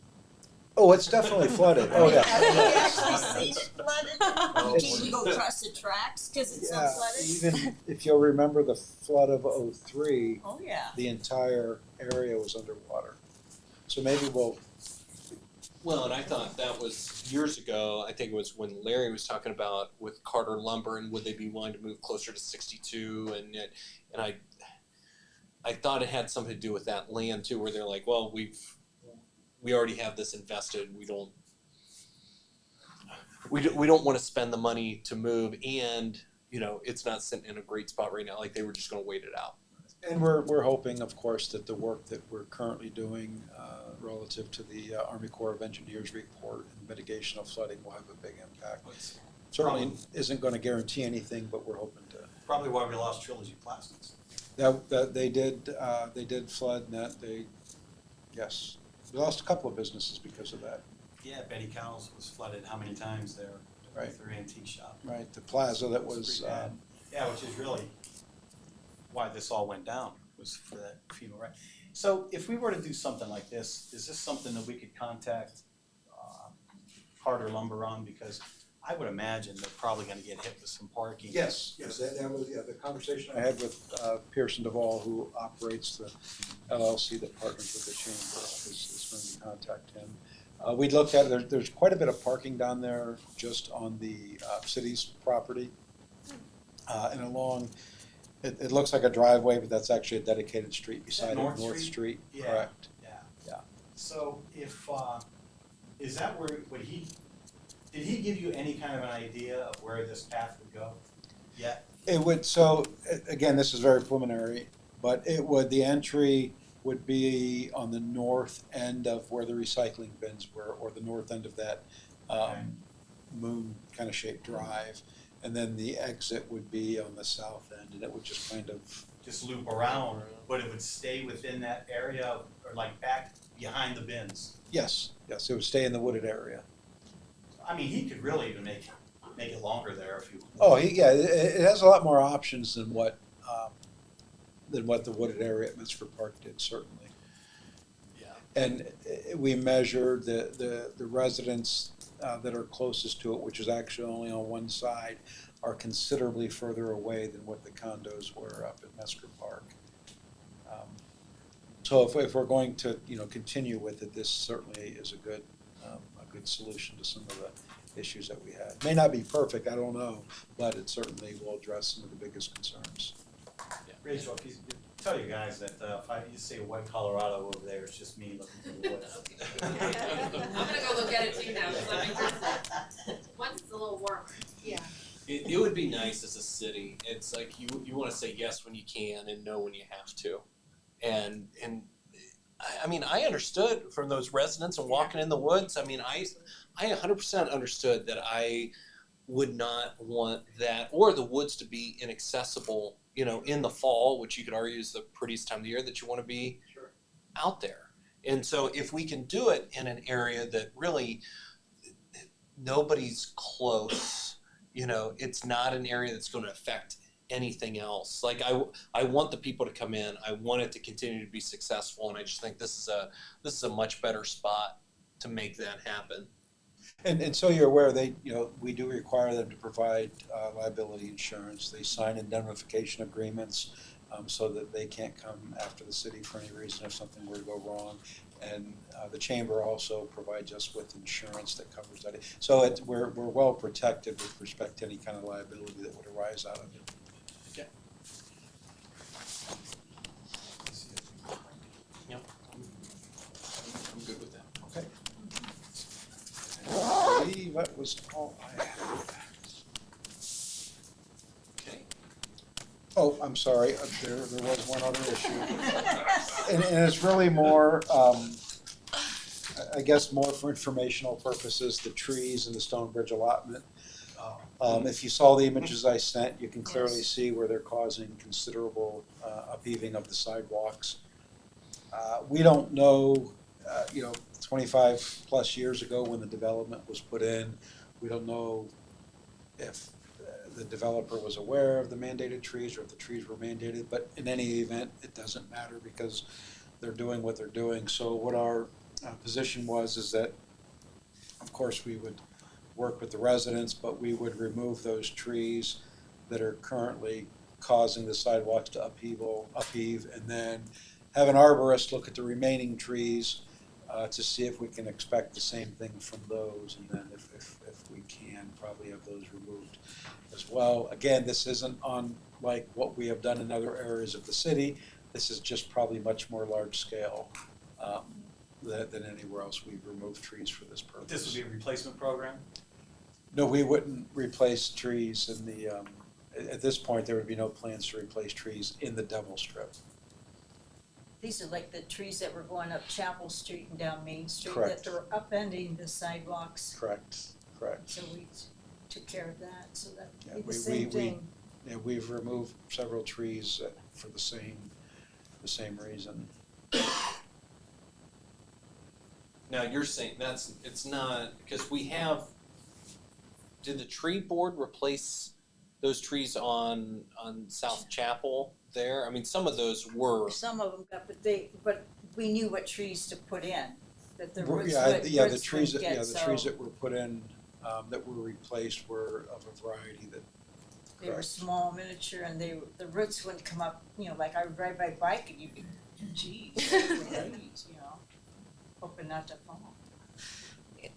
Oh, it's definitely flooded, oh, yeah. Have you actually seen it flooded? Oh, Can you go across the tracks, cause it's so Yeah, flooded? even if you'll remember the flood of '03, Oh, yeah. the entire area was underwater. So maybe we'll, Well, and I thought that was years ago, I think it was when Larry was talking about with Carter Lumber and would they be willing to move closer to 62 and I thought it had something to do with that land too, where they're like, well, we already have this invested, we don't want to spend the money to move, and you know it's not sitting in a great spot right now, like they were just going to wait it out. and we're hoping, of course, that the work that we're currently doing relative to the Army Corps of Engineers report and mitigation of flooding will have a big impact. Certainly isn't going to guarantee anything, but we're hoping to. Probably why we lost Trilogy Plastics. That they did flood net, yes, we lost a couple of businesses because of that. Yeah, Betty Cowles was flooded how many times there Right. with their antique shop. Right, the plaza that was, pretty bad. Yeah, which is really why this all went down, was for that FEMA, right? So if we were to do something like this, is this something that we could contact Carter Lumber on? Because I would imagine they're probably gonna get hit with some parking. Yes, that was, the conversation I had with Pearson Duvall, who operates the LLC that partners with the chamber, is going to contact him. We looked at it, there's quite a bit of parking down there just on the city's property. And along, it looks like a driveway, but that's actually a dedicated street beside it, North Street, Yeah. correct. Yeah. So if, is that where, did he give you any kind of an idea of where this path would go yet? It would, so, again, this is very preliminary, but the entry would be on the north end of where the recycling bins were, or the north end of that moon kind of shaped drive. And then the exit would be on the south end, and it would just kind of. Just loop around, but it would stay within that area, or like back behind the bins? Yes, it would stay in the wooded area. I mean, he could really even make it longer there if you. Oh, it has a lot more options than what the wooded area at Minster Park did, certainly. Yeah. And we measured the residents that are closest to it, which is actually only on one side, are considerably further away than what the condos were up at Minster Park. So if we're going to, continue with it, this certainly is a good solution to some of the issues that we had. May not be perfect, I don't know, but it certainly will address some of the biggest concerns. Rachel, if you tell you guys that if I you say white Colorado over there, it's just me looking through the woods. I'm gonna go look at it too now, because I'm interested. Once it's a little warmer. Yeah. It would be nice as a city. It's like you want to say yes when you can and no when you have to, and I mean I understood from those residents and walking in the woods. I mean I 100% understood that I would not want that or the woods to be inaccessible. In the fall, which you could argue is the prettiest time of the year that you want to be out there. And so if we can do it in an area that really nobody's close, it's not an area that's going to affect anything else. Like I want the people to come in. I want it to continue to be successful, and I just think this is a much better spot to make that happen. And so you're aware, we do require them to provide liability insurance. They sign indemnification agreements so that they can't come after the city for any reason if something were to go wrong. And the chamber also provides us with insurance that covers that. So we're well protected with respect to any kind of liability that would arise out of it. Okay. Yep. I'm good with that. Okay. I believe that was all I had. Oh, I'm sorry, there was one other issue. And it's really more, I guess more for informational purposes, the trees and the Stone Bridge allotment. If you saw the images I sent, you can clearly see where they're causing considerable upheaving of the sidewalks. We don't know, 25 plus years ago when the development was put in, we don't know if the developer was aware of the mandated trees or if the trees were mandated, but in any event, it doesn't matter because they're doing what they're doing. So what our position was is that, of course, we would work with the residents, but we would remove those trees that are currently causing the sidewalks to upheave, and then have an arborist look at the remaining trees to see if we can expect the same thing from those, and then if we can, probably have those removed as well. Again, this isn't on like what we have done in other areas of the city. This is just probably much more large scale than anywhere else we've removed trees for this purpose. This would be a replacement program? No, we wouldn't replace trees in the, at this point, there would be no plans to replace trees in the Devil Strip. These are like the trees that were going up Chapel Street and down Main Street. Correct. That are upending the sidewalks. Correct. So we took care of that, so that Yeah, would be the same thing. Yeah, we've removed several trees for the same reason. Now, you're saying it's not, because did the tree board replace those trees on South Chapel there? I mean, some of those were. Some of them got, but we knew what trees to put in, that the roots The trees would get, the trees that were put in, that were replaced were of a variety that. They were small, miniature, and the roots wouldn't come up, like I would ride my bike and you'd be, geez, please, hoping not to fall.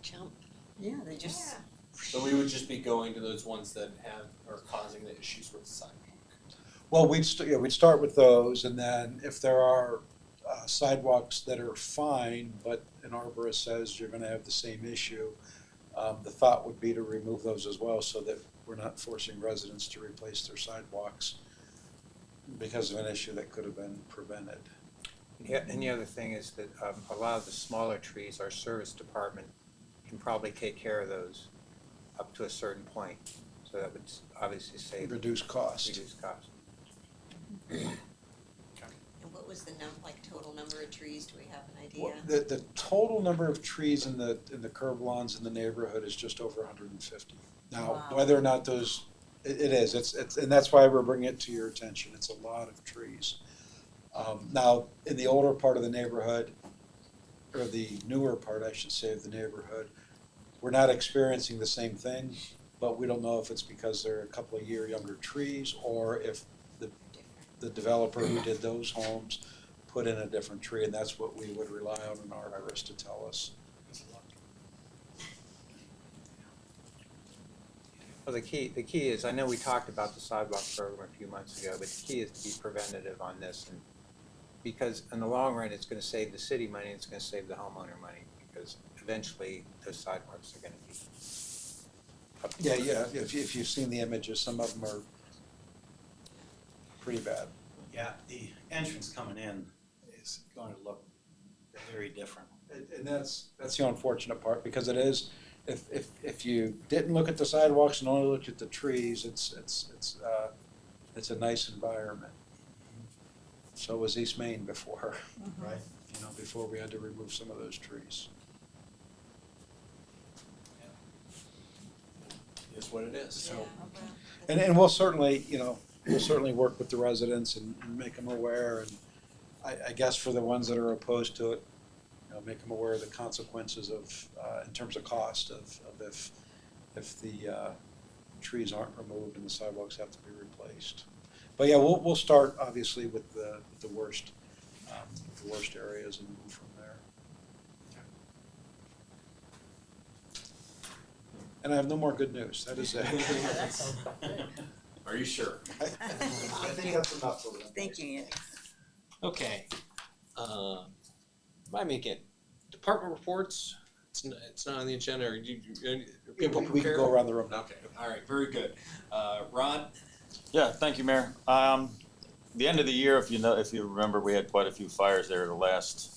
Jump. Yeah, they just. So we would just be going to those ones that are causing the issues with the sidewalk. Well, we'd start with those, and then if there are sidewalks that are fine, but an arborist says you're gonna have the same issue, the thought would be to remove those as well, so that we're not forcing residents to replace their sidewalks because of an issue that could have been prevented. Yeah, and the other thing is that a lot of the smaller trees, our service department can probably take care of those up to a certain point. So that would obviously save. Reduce cost. And what was the total number of trees? Do we have an idea? Well, the total number of trees in the curb lawns in the neighborhood is just over 150. Now, Wow. whether or not those, it is, it's, and that's why we're bringing it to your attention. It's a lot of trees. Now, in the older part of the neighborhood, or the newer part, I should say, of the neighborhood, we're not experiencing the same thing, but we don't know if it's because they're a couple of year younger trees, or if the developer who did those homes put in a different tree, and that's what we would rely on an arborist to tell us. Well, the key is, I know we talked about the sidewalk program a few months ago, but the key is to be preventative on this, and because in the long run, it's gonna save the city money, it's gonna save the homeowner money, because eventually those sidewalks are gonna be. Yeah, if you've seen the images, some of them are pretty bad. Yeah, the entrance coming in is going to look very different. And that's the unfortunate part, because it is, if you didn't look at the sidewalks and only looked at the trees, it's a nice environment. So was East Main before, Right. Before we had to remove some of those trees. Is what it is. So, and we'll certainly, work with the residents and make them aware, and I guess for the ones that are opposed to it, make them aware of the consequences of, in terms of cost of if the trees aren't removed and the sidewalks have to be replaced. But yeah, we'll start obviously with the worst areas and move from there. And I have no more good news. That is it. Are you sure? I think that's enough for them. Thank you, Andy. Okay. If I make it, department reports, it's not on the agenda, are people We can prepared? go around the room now. Okay, all right, very good. Rod? Yeah, thank you, Mayor. The end of the year, if you remember, we had quite a few fires there the last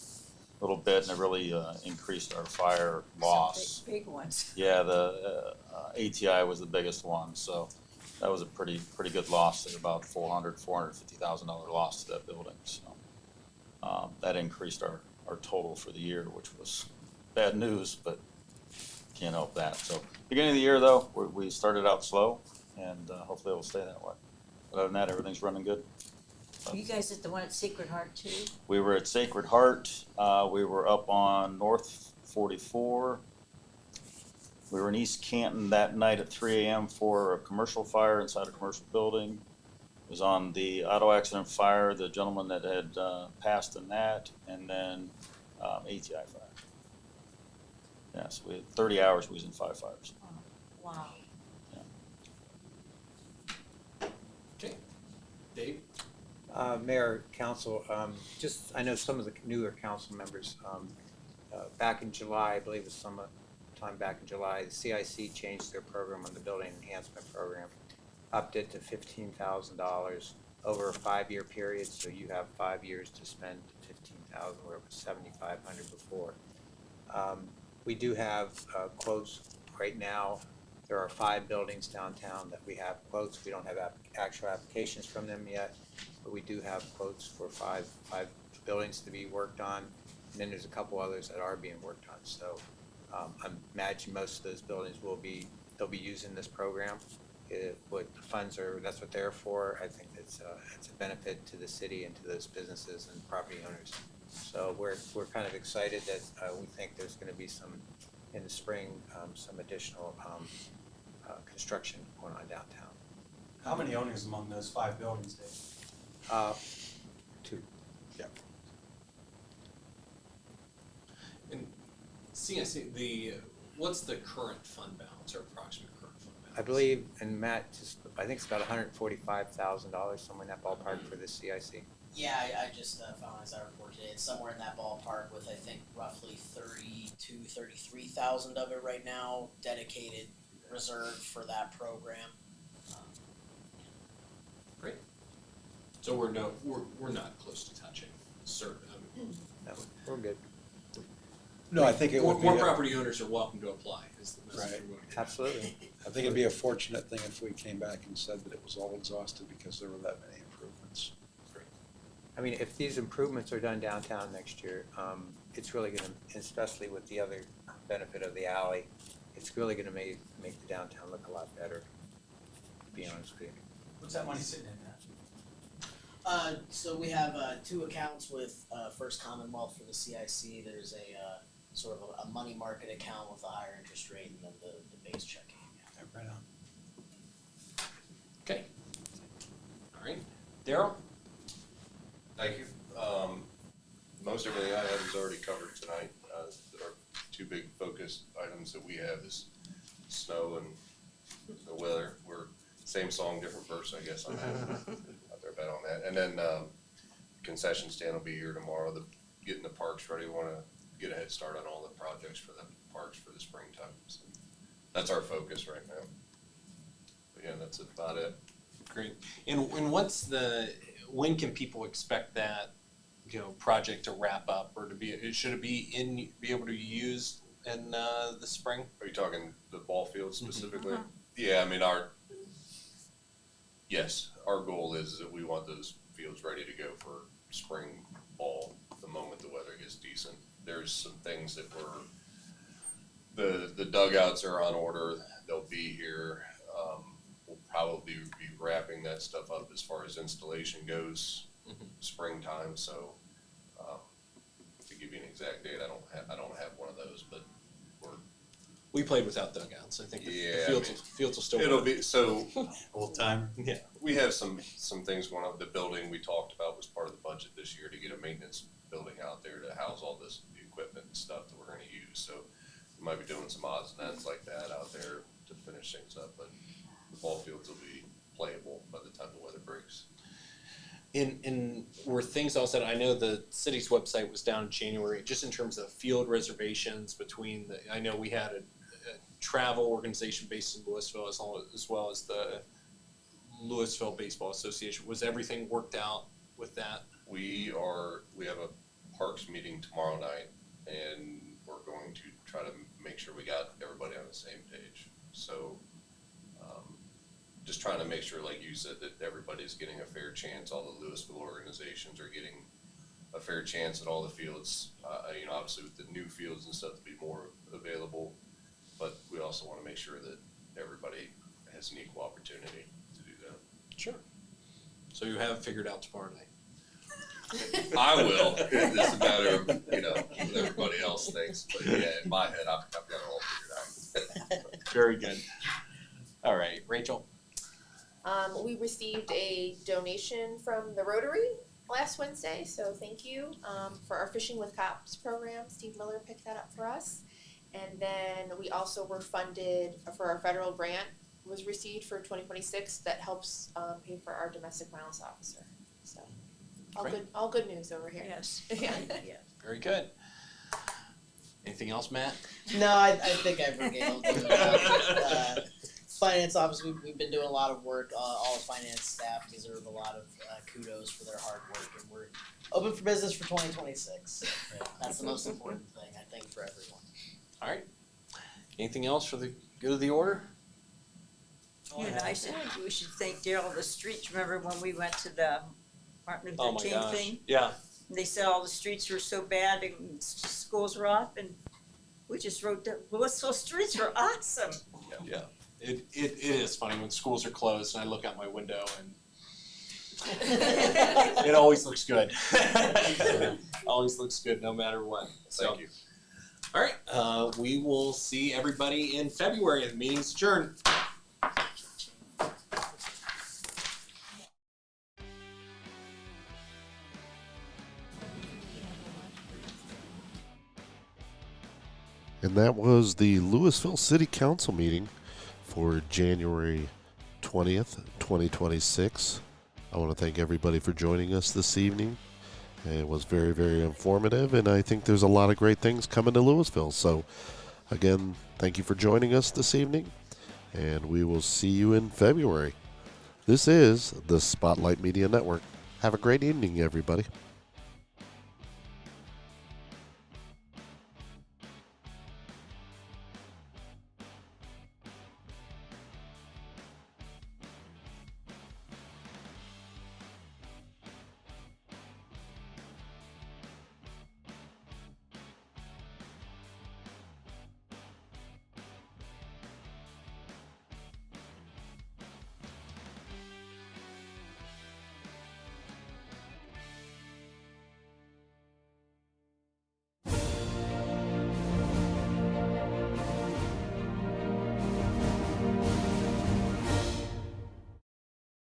little bit, and it really increased our fire loss. Big ones. Yeah, the ATI was the biggest one, so that was a pretty good loss, at about $450,000 loss to that building. So that increased our total for the year, which was bad news, but can't help that. So beginning of the year, though, we started out slow, and hopefully it will stay that way. But other than that, everything's running good. You guys at the one at Sacred Heart too? We were at Sacred Heart. We were up on North 44. We were in East Canton that night at 3 a.m. for a commercial fire inside a commercial building. It was on the auto accident fire, the gentleman that had passed in that, and then ATI fire. Yeah, so we had 30 hours, we was in 5 fires. Wow. Okay, Dave? Mayor, council, I know some of the newer council members, back in July, I believe it was sometime back in July, the CIC changed their program on the building enhancement program, upped it to $15,000 over a 5-year period, so you have 5 years to spend $15,000 where it was $7,500 before. We do have quotes right now. There are 5 buildings downtown that we have quotes. We don't have actual applications from them yet, but we do have quotes for five buildings to be worked on. And then there's a couple others that are being worked on. So I imagine most of those buildings they'll be using this program. That's what they're for. I think it's a benefit to the city and to those businesses and property owners. So we're kind of excited that we think there's going to be some in the spring, some additional construction going on downtown. How many owners among those 5 buildings, Dave? 2. Yeah. And CNC, what's the current fund balance or approximate current fund balance? I believe, and Matt, I think it's about $145,000, somewhere in that ballpark for the CIC. Yeah, I just found as I reported it, it's somewhere in that ballpark with I think roughly 33,000 of it right now dedicated, reserved for that program. Great. So we're not close to touching certain. No, we're good. No, I think it would be. More property owners are welcome to apply. Is the message Right. we're going to Absolutely. I think it'd be a fortunate thing if we came back and said that it was all exhausted because there were that many improvements. I mean, if these improvements are done downtown next year, it's really going to, especially with the other benefit of the alley, it's really going to make the downtown look a lot better, to be honest with you. What's that money sitting in at? So we have 2 accounts with First Commonwealth for the CIC. There's a sort of a money market account with a higher interest rate, and then the base checking account. Right on. Okay. All right. Daryl? Thank you. Most everything I had is already covered tonight. Our 2 big focus items that we have is snow and the weather. We're same song, different verse, I guess. I'm out there bet on that. And then concession stand will be here tomorrow. Getting the parks ready. We want to get a head start on all the projects for the parks for the springtime. So that's our focus right now. But yeah, that's about it. Great. And when can people expect that, project to wrap up or should it be able to be used in the spring? Are you talking the ball field specifically? Mm-hmm. Yeah, I mean our goal is that we want those fields ready to go for spring ball the moment the weather gets decent. There's some things that the dugouts are on order. They'll be here. We'll probably be wrapping that stuff up as far as installation goes springtime. So to give you an exact date, I don't have one of those, but we played without dugouts. I think the fields will still it'll work. be so Old time. Yeah. We have some things going up. The building we talked about was part of the budget this year to get a maintenance building out there to house all the equipment and stuff that we're going to use. So we might be doing some odds and ends like that out there to finish things up. But the ball fields will be playable by the time the weather breaks. In were things all said, I know the city's website was down in January, just in terms of field reservations between I know we had a travel organization based in Louisville as well as the Louisville Baseball Association. Was everything worked out with that? We have a parks meeting tomorrow night, and we're going to try to make sure we got everybody on the same page. So, just trying to make sure, like you said, that everybody's getting a fair chance. All the Louisville organizations are getting a fair chance at all the fields. Obviously with the new fields and stuff to be more available, but we also want to make sure that everybody has an equal opportunity to do that. Sure. So you have figured out tomorrow night. I will. It's a matter of, what everybody else thinks. But yeah, in my head, I've got it all figured out. Very good. All right, Rachel. We received a donation from the Rotary last Wednesday, so thank you for our Fishing with Cops program. Steve Miller picked that up for us. And then we also were funded for our federal grant was received for 2026 that helps pay for our domestic violence officer. So all good news over here. Yes. Yeah. Very good. Anything else, Matt? No, I think I've regaled you. Finance office, we've been doing a lot of work. All the finance staff deserve a lot of kudos for their hard work, and we're open for business for 2026. That's the most important thing, I think, for everyone. All right. Anything else for the good of the order? I said we should thank Daryl of the streets. Remember when we went to the Martin Oh Luther my King gosh. thing? Yeah. And they said all the streets were so bad and schools were off, and we just wrote that Louisville streets were awesome. Yeah. It is funny when schools are closed and I look out my window and it always looks good. Always looks good no matter what. Thank you. All right. We will see everybody in February. The meeting's adjourned. And that was the Louisville City Council meeting for January 20th, 2026. I want to thank everybody for joining us this evening. It was very, very informative, and I think there's a lot of great things coming to Louisville. So, again, thank you for joining us this evening, and we will see you in February. This is the Spotlight Media Network. Have a great evening, everybody.